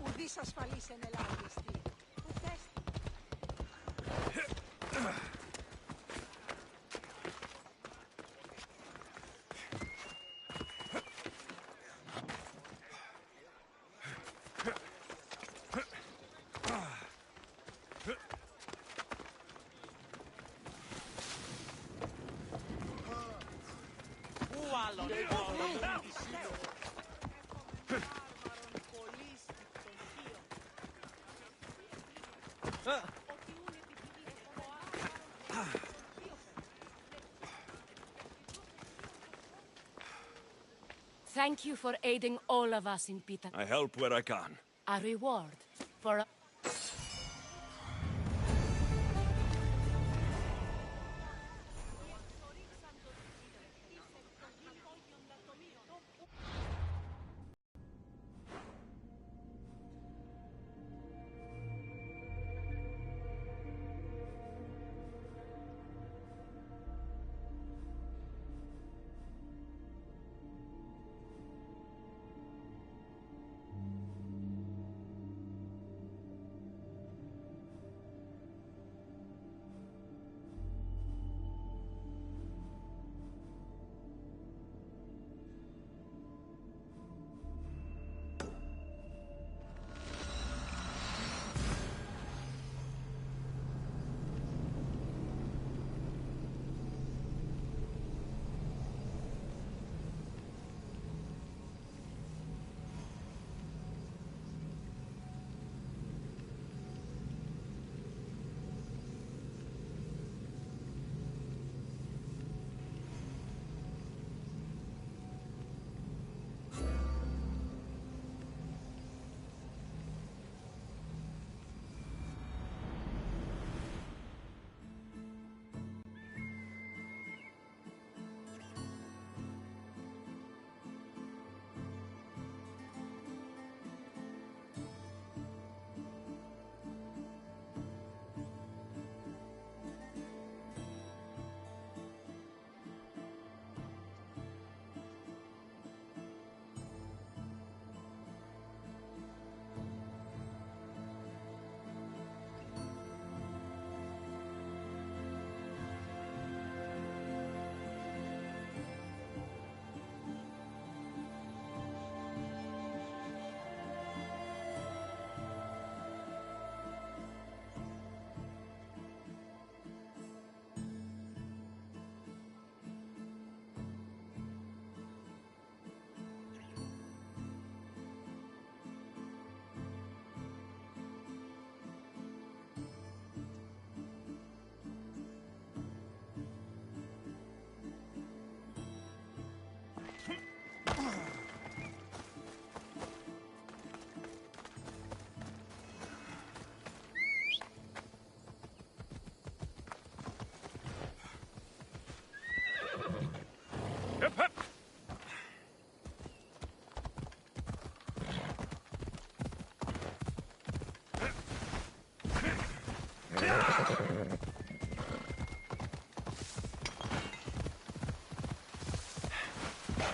Ουδής ασφαλής εν ελάχιστη. Thank you for aiding all of us in Pita. I help where I can. A reward for...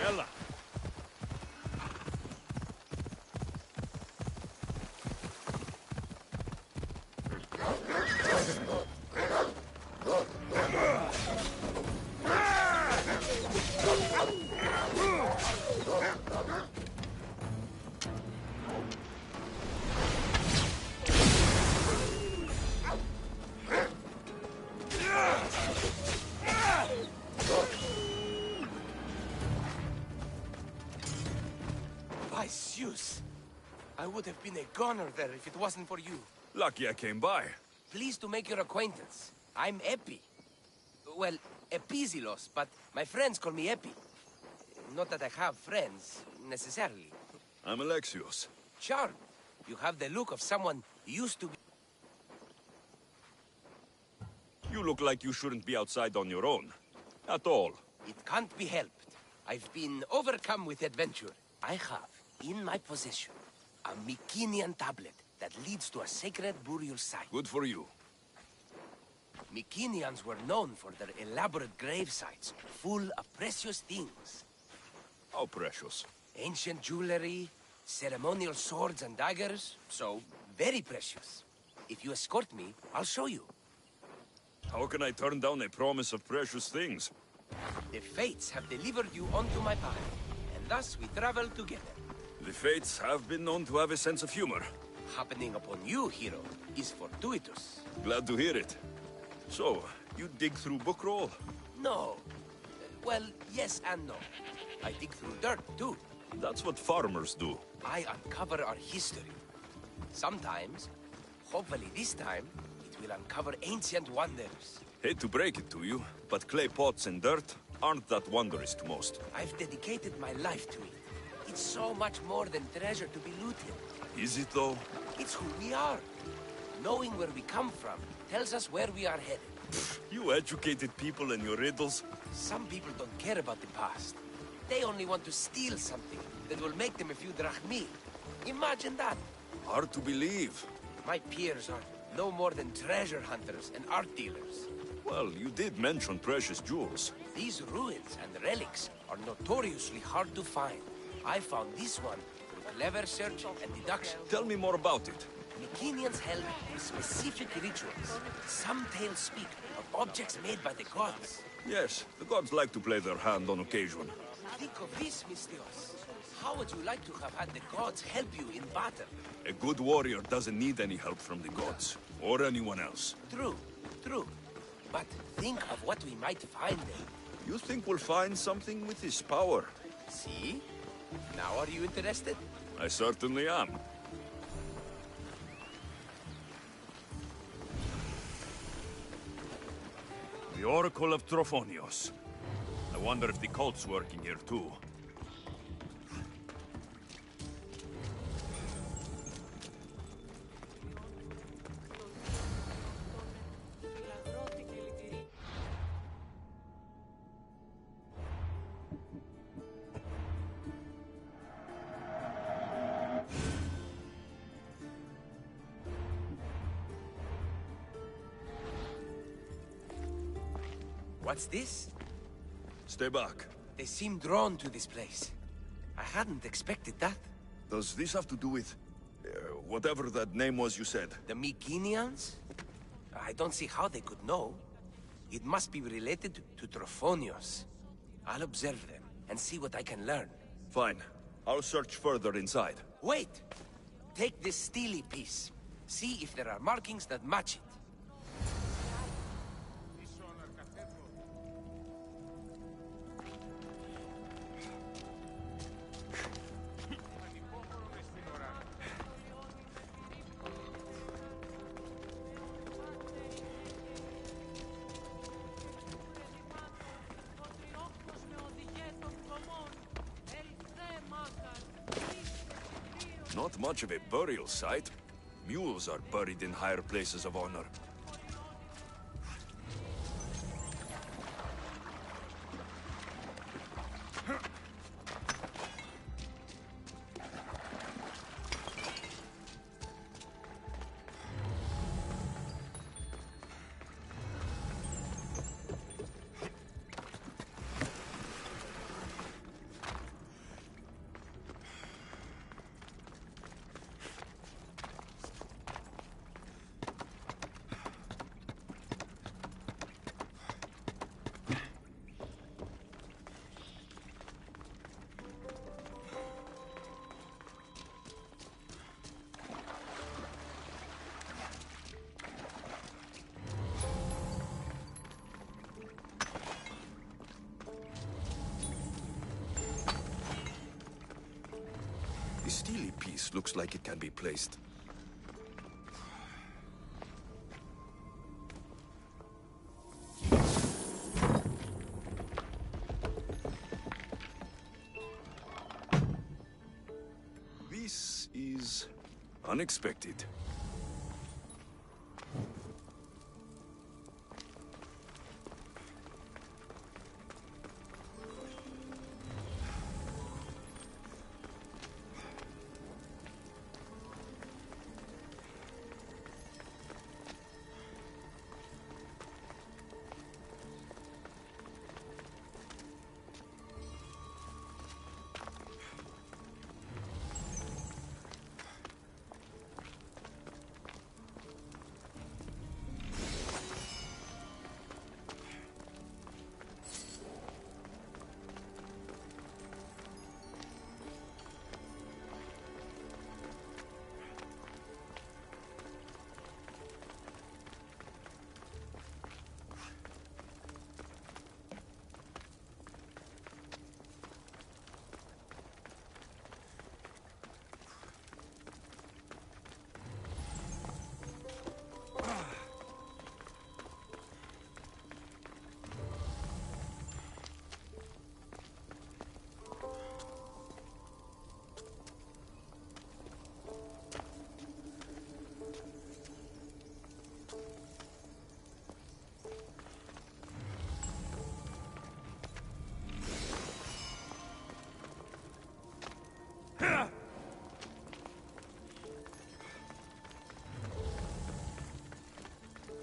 Ella. By Zeus! I would have been a goner there if it wasn't for you. Lucky I came by. Pleased to make your acquaintance. I'm Epi. Well, Epizilos, but my friends call me Epi. Not that I have friends, necessarily. I'm Alexios. Charmed. You have the look of someone used to be... You look like you shouldn't be outside on your own. At all. It can't be helped. I've been overcome with adventure. I have, in my possession, a Mycenaean tablet that leads to a sacred burial site. Good for you. Mycenaeans were known for their elaborate grave sites, full of precious things. How precious? Ancient jewelry, ceremonial swords and daggers, so very precious. If you escort me, I'll show you. How can I turn down a promise of precious things? The fates have delivered you onto my path, and thus we travel together. The fates have been known to have a sense of humor. Happening upon you, hero, is fortuitous. Glad to hear it. So, you dig through book roll? No. Well, yes and no. I dig through dirt, too. That's what farmers do. I uncover our history. Sometimes, hopefully this time, it will uncover ancient wonders. Hate to break it to you, but clay pots and dirt aren't that wondrous to most. I've dedicated my life to it. It's so much more than treasure to be looted. Is it, though? It's who we are. Knowing where we come from tells us where we are headed. You educated people and your riddles. Some people don't care about the past. They only want to steal something that will make them a few drachmi. Imagine that. Hard to believe. My peers are no more than treasure hunters and art dealers. Well, you did mention precious jewels. These ruins and relics are notoriously hard to find. I found this one through clever search and deduction. Tell me more about it. Mycenaeans held specific rituals. Some tales speak of objects made by the gods. Yes, the gods like to play their hand on occasion. Think of this, Mystios. How would you like to have had the gods help you in battle? A good warrior doesn't need any help from the gods, or anyone else. True, true. But think of what we might find there. You think we'll find something with his power? See? Now are you interested? I certainly am. The Oracle of Trophonios. I wonder if the cult's working here too. What's this? Stay back. They seem drawn to this place. I hadn't expected that. Does this have to do with... whatever that name was you said? The Mycenaeans? I don't see how they could know. It must be related to Trophonios. I'll observe them and see what I can learn. Fine. I'll search further inside. Wait! Take this steely piece. See if there are markings that match it. Not much of a burial site. Mules are buried in higher places of honor. The steely piece looks like it can be placed. This is unexpected.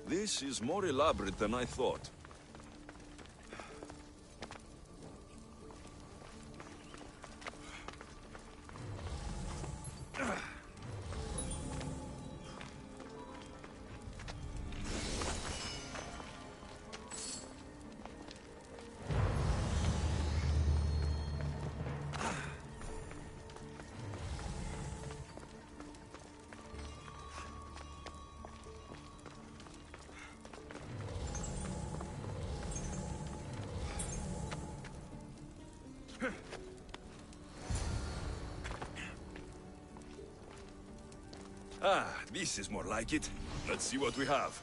This is more elaborate than I thought. Ah, this is more like it. Let's see what we have.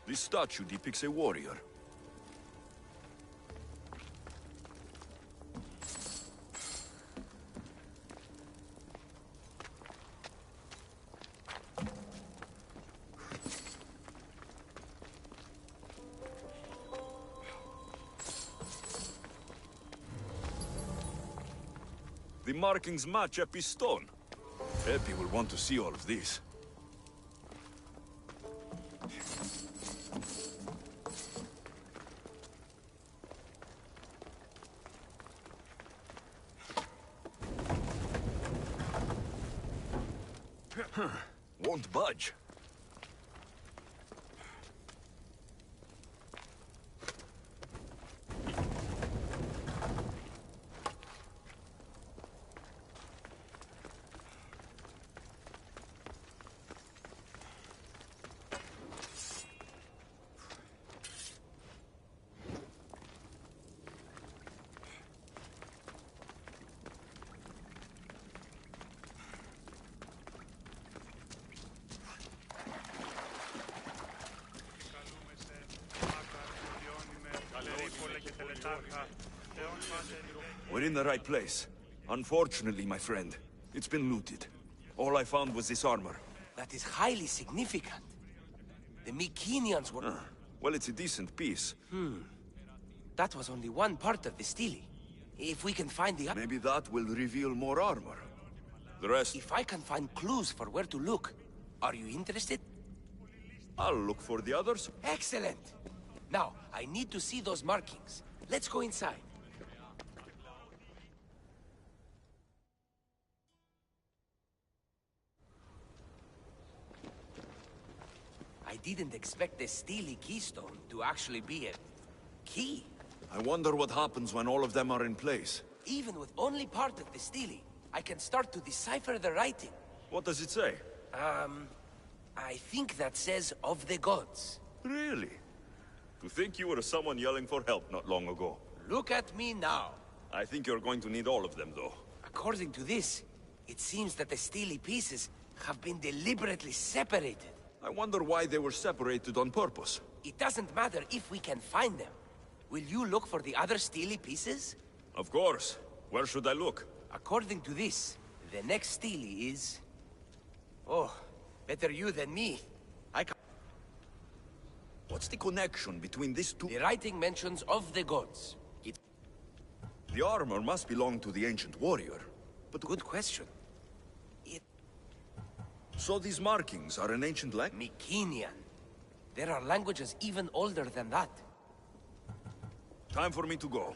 This statue depicts a warrior. The markings match Epi's stone. Epi will want to see all of this. Won't budge. We're in the right place. Unfortunately, my friend, it's been looted. All I found was this armor. That is highly significant. The Mycenaeans were... Well, it's a decent piece. That was only one part of the stele. If we can find the... Maybe that will reveal more armor. The rest... If I can find clues for where to look, are you interested? I'll look for the others. Excellent! Now, I need to see those markings. Let's go inside. I didn't expect the stele keystone to actually be a key. I wonder what happens when all of them are in place. Even with only part of the stele, I can start to decipher the writing. What does it say? I think that says of the gods. Really? To think you were someone yelling for help not long ago. Look at me now. I think you're going to need all of them, though. According to this, it seems that the steely pieces have been deliberately separated. I wonder why they were separated on purpose. It doesn't matter if we can find them. Will you look for the other steely pieces? Of course. Where should I look? According to this, the next steely is... Oh, better you than me. What's the connection between these two? The writing mentions of the gods. The armor must belong to the ancient warrior. But good question. So these markings are an ancient language? Mycenaean. There are languages even older than that. Time for me to go.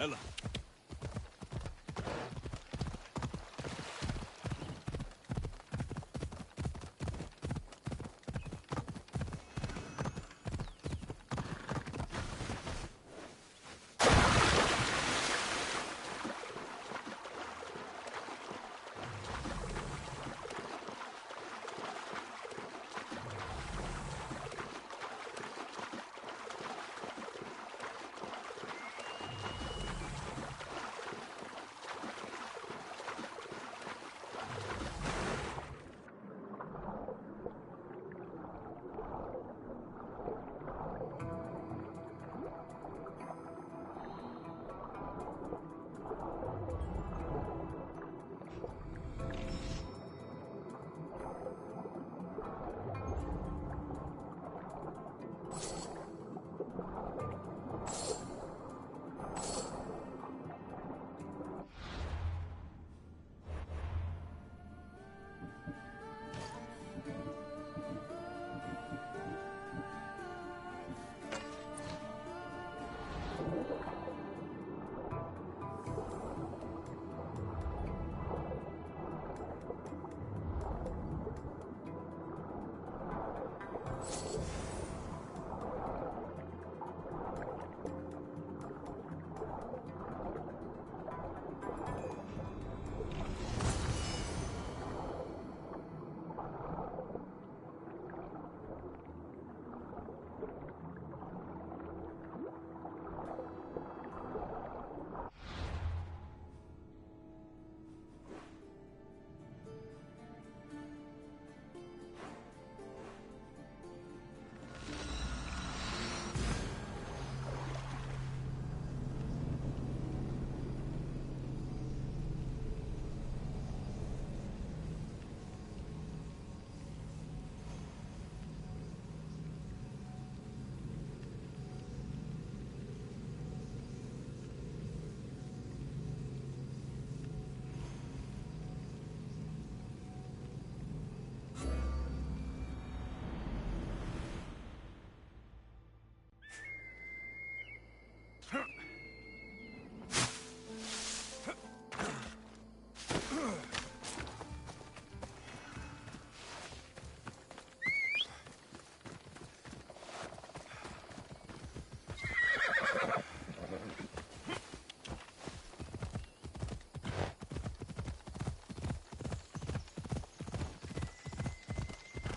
Ella.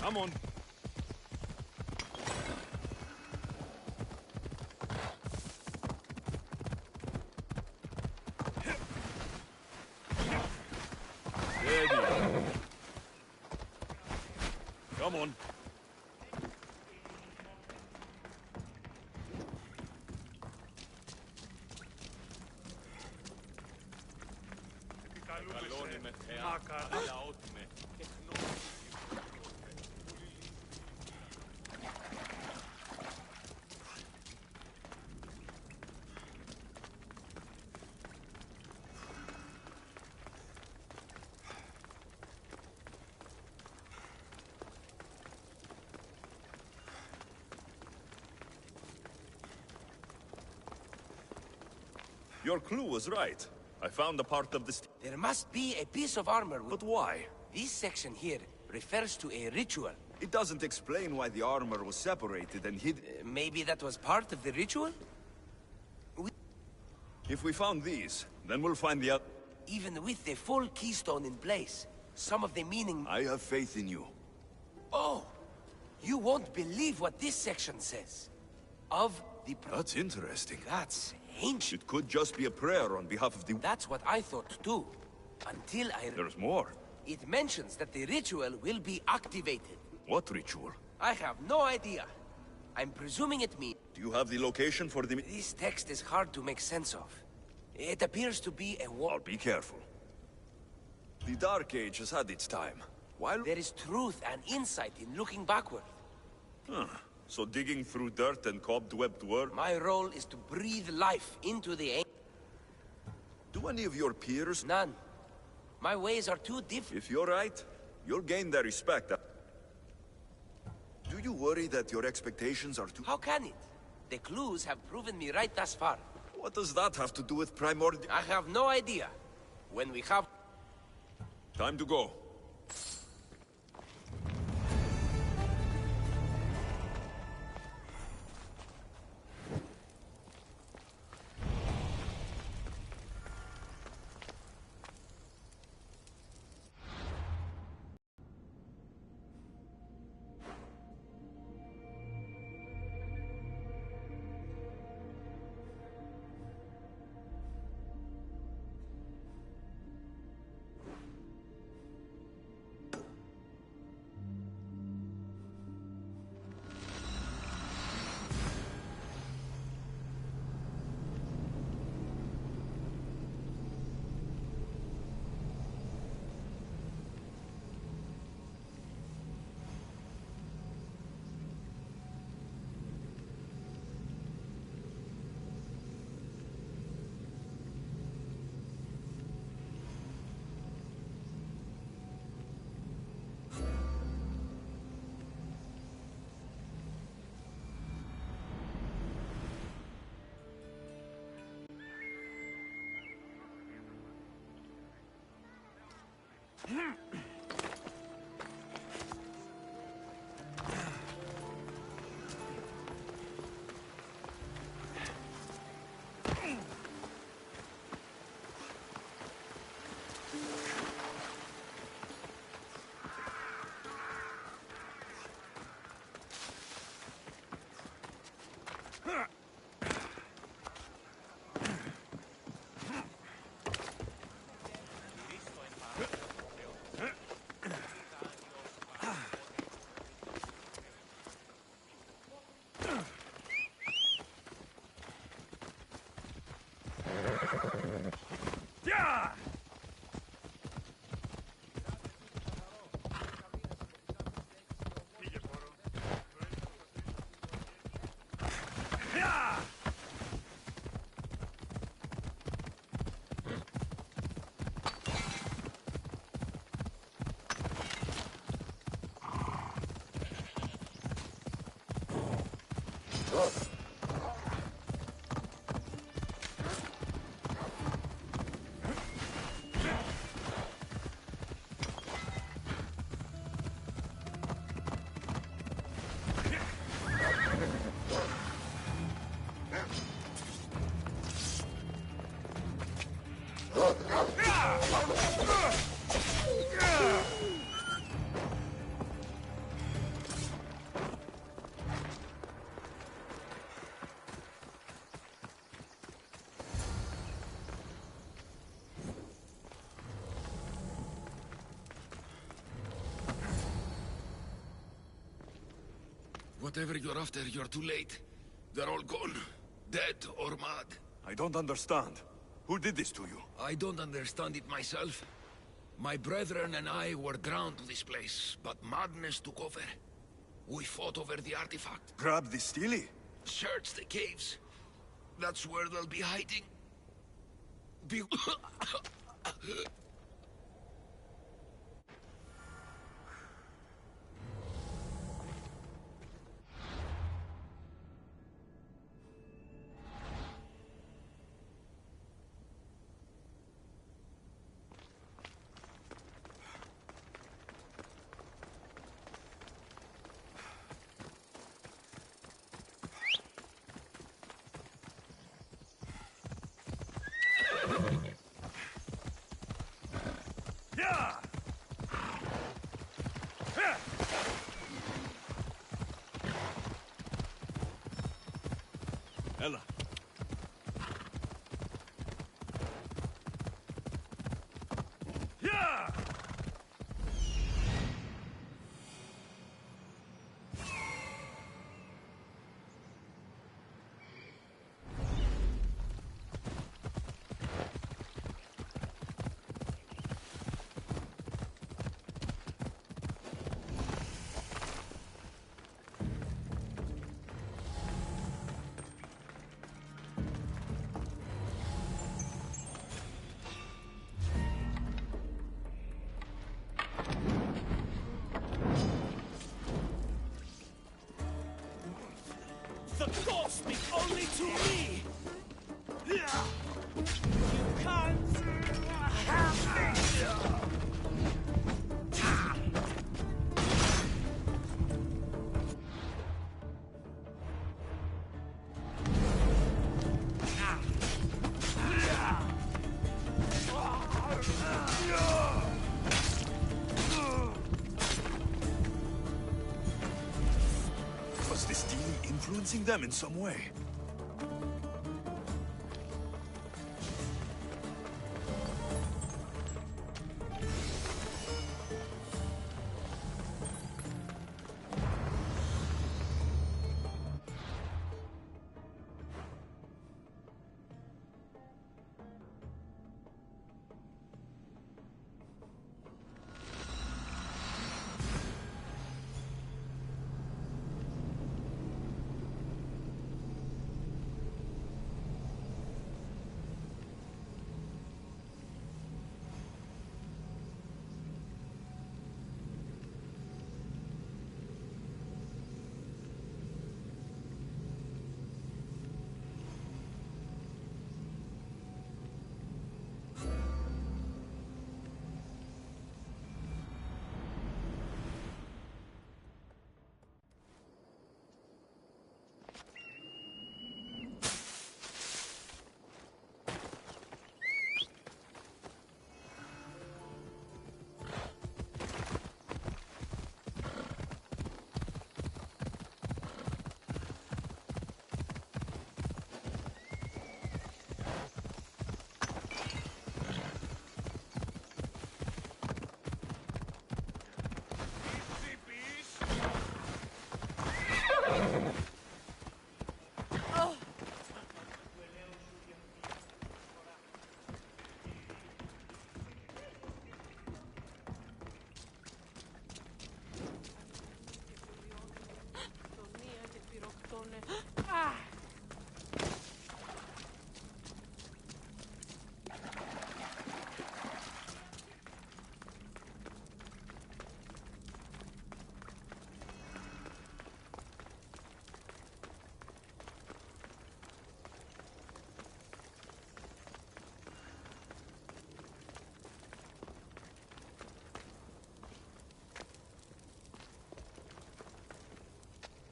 Come on. Steady. Come on. Your clue was right. I found a part of this. There must be a piece of armor. But why? This section here refers to a ritual. It doesn't explain why the armor was separated and hid. Maybe that was part of the ritual? If we found these, then we'll find the other. Even with the full keystone in place, some of the meaning... I have faith in you. Oh! You won't believe what this section says. Of the... That's interesting. That's ancient. It could just be a prayer on behalf of the... That's what I thought too. Until I... There's more. It mentions that the ritual will be activated. What ritual? I have no idea. I'm presuming it means... Do you have the location for the... This text is hard to make sense of. It appears to be a wall. Be careful. The Dark Age has had its time. While... There is truth and insight in looking backward. Huh. So digging through dirt and cobwebbed work? My role is to breathe life into the... Do any of your peers? None. My ways are too different. If you're right, you'll gain their respect. Do you worry that your expectations are too... How can it? The clues have proven me right thus far. What does that have to do with primordial... I have no idea. When we have... Time to go. Whatever you're after, you're too late. They're all gone. Dead or mad. I don't understand. Who did this to you? I don't understand it myself. My brethren and I were drawn to this place, but madness took over. We fought over the artifact. Grab the Steely? Search the caves. That's where they'll be hiding. Ella. Yeah! The gods speak only to me! You can't have me! Was this deal influencing them in some way?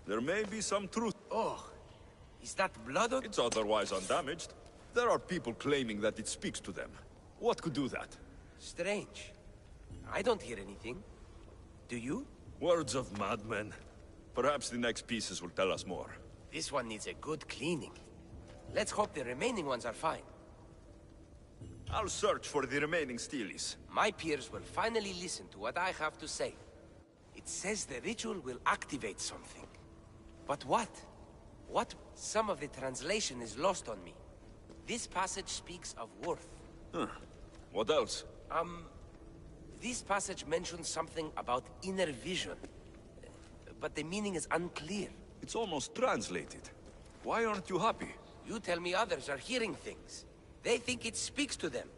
There may be some truth. Oh, is that blood on... It's otherwise undamaged. There are people claiming that it speaks to them. What could do that? Strange. I don't hear anything. Do you? Words of madmen. Perhaps the next pieces will tell us more. This one needs a good cleaning. Let's hope the remaining ones are fine. I'll search for the remaining steelies. My peers will finally listen to what I have to say. It says the ritual will activate something. But what? What? Some of the translation is lost on me. This passage speaks of worth. Huh. What else? This passage mentions something about inner vision. But the meaning is unclear. It's almost translated. Why aren't you happy? You tell me others are hearing things. They think it speaks to them.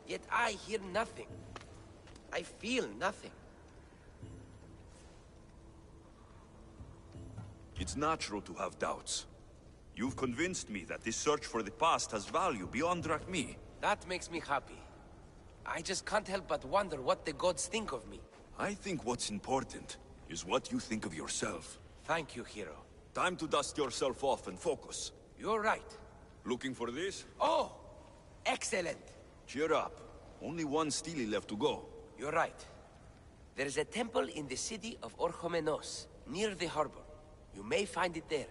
Yet I hear nothing. I feel nothing. It's natural to have doubts. You've convinced me that this search for the past has value beyond Drachmi. That makes me happy. I just can't help but wonder what the gods think of me. I think what's important is what you think of yourself. Thank you, hero. Time to dust yourself off and focus. You're right. Looking for this? Oh! Excellent! Cheer up. Only one stele left to go. You're right. There's a temple in the city of Orchomenos, near the harbor. You may find it there.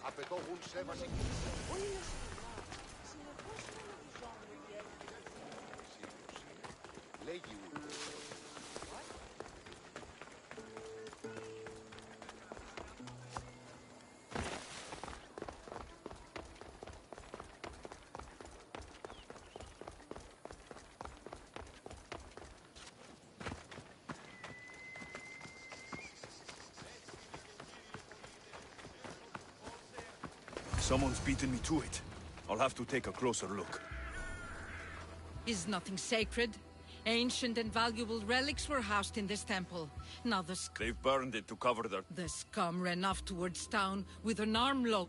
Απαιτώγουν σέβαση. Λέγει Someone's beaten me to it. I'll have to take a closer look. Is nothing sacred? Ancient and valuable relics were housed in this temple. Now They've burned it to cover their... The scum ran off towards town with an arm lock.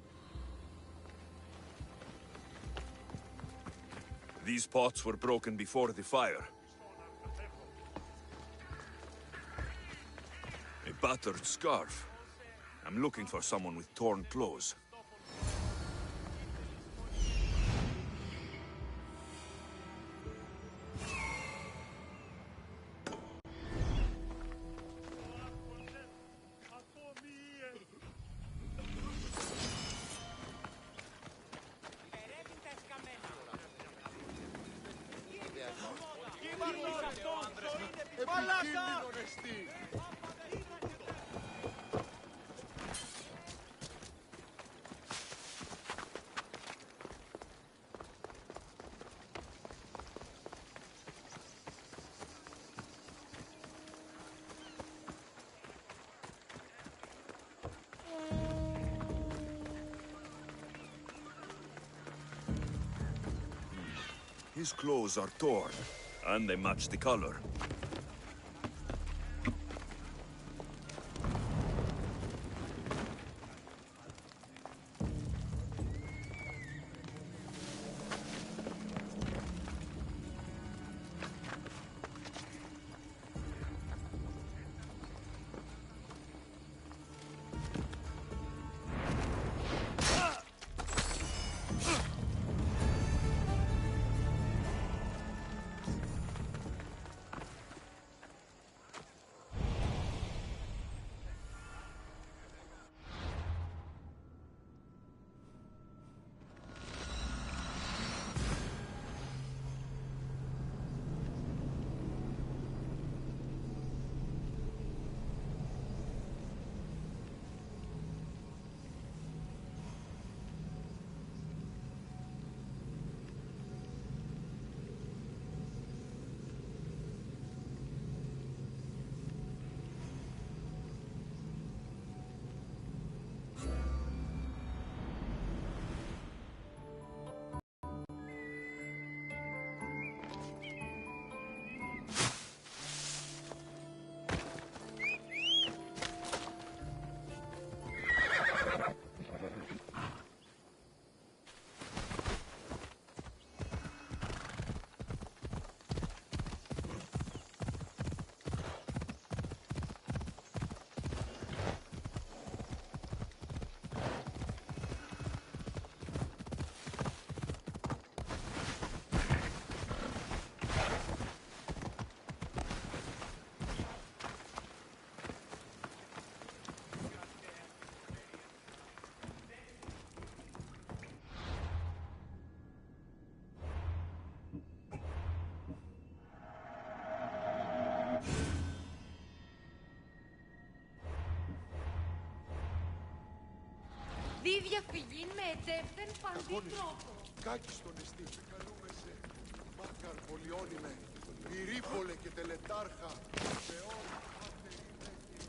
These pots were broken before the fire. A battered scarf. I'm looking for someone with torn clothes. His clothes are torn, and they match the color. Δι διαφυγήν με ετεύθεν παντή τρόπο. Κάκιστον εστί, καλούμε σε. Μάκαρ πολιώνυμε, πυρήπολε και τελετάρχα, Θεόν πατερίνε και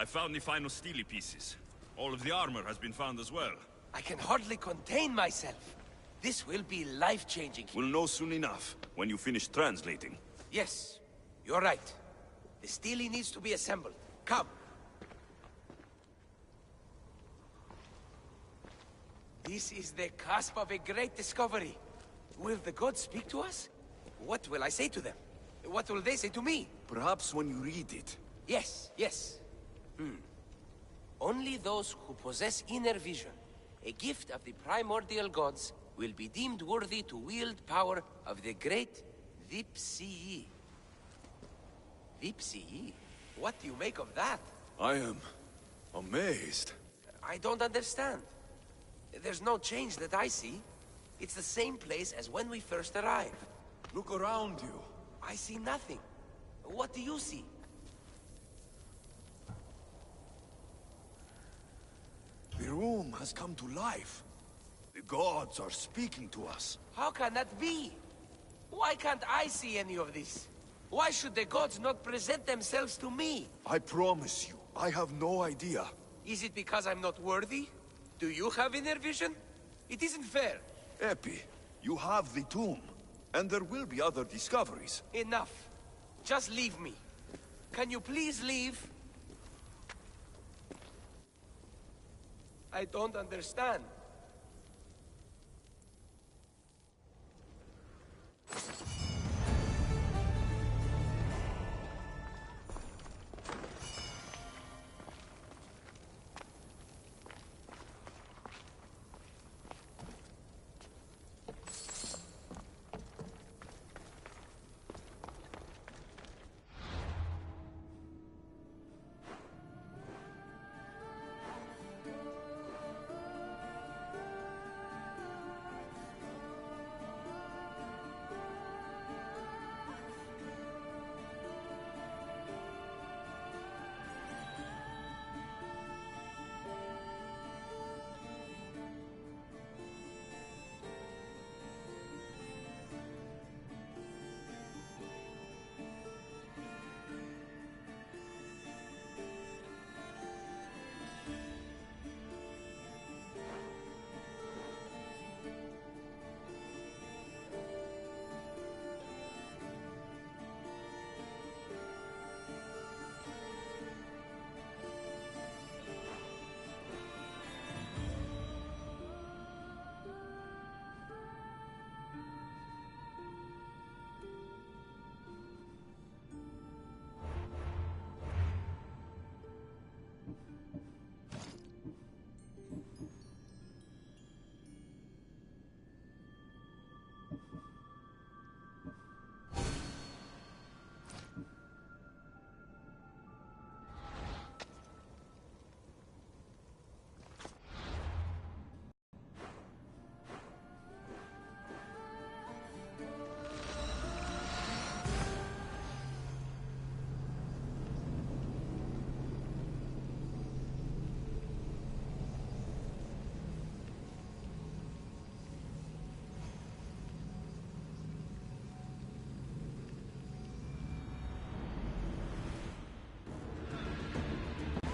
I found the final steely pieces. All of the armor has been found as well. I can hardly contain myself. This will be life-changing. We'll know soon enough, when you finish translating. Yes, you're right. The steely needs to be assembled. Come. This is the cusp of a great discovery. Will the gods speak to us? What will I say to them? What will they say to me? Perhaps when you read it. Yes, yes. Only those who possess inner vision, a gift of the primordial gods, will be deemed worthy to wield power of the great Vipsii. Vipsii? What do you make of that? I am amazed. I don't understand. There's no change that I see. It's the same place as when we first arrived. Look around you. I see nothing. What do you see? The room has come to life. The gods are speaking to us. How can that be? Why can't I see any of this? Why should the gods not present themselves to me? I promise you, I have no idea. Is it because I'm not worthy? Do you have inner vision? It isn't fair. Epi, you have the tomb, and there will be other discoveries. Enough. Just leave me. Can you please leave? I don't understand.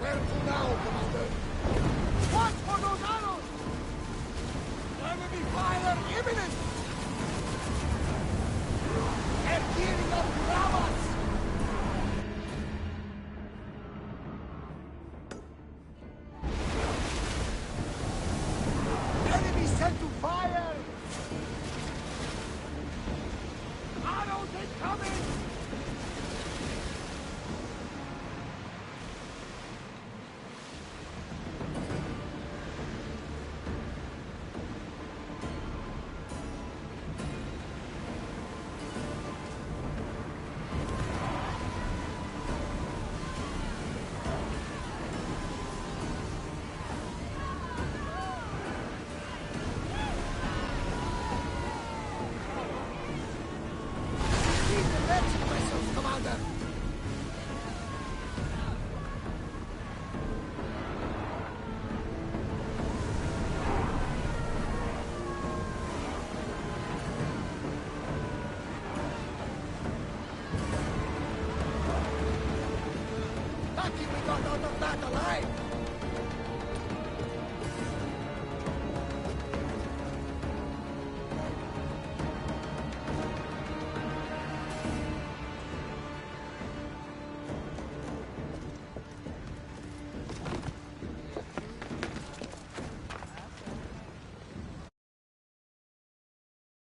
Where to now, Commander? Watch for those arrows! Enemy fire imminent! They're gearing up to ram us! Enemy set to fire! Arrows incoming!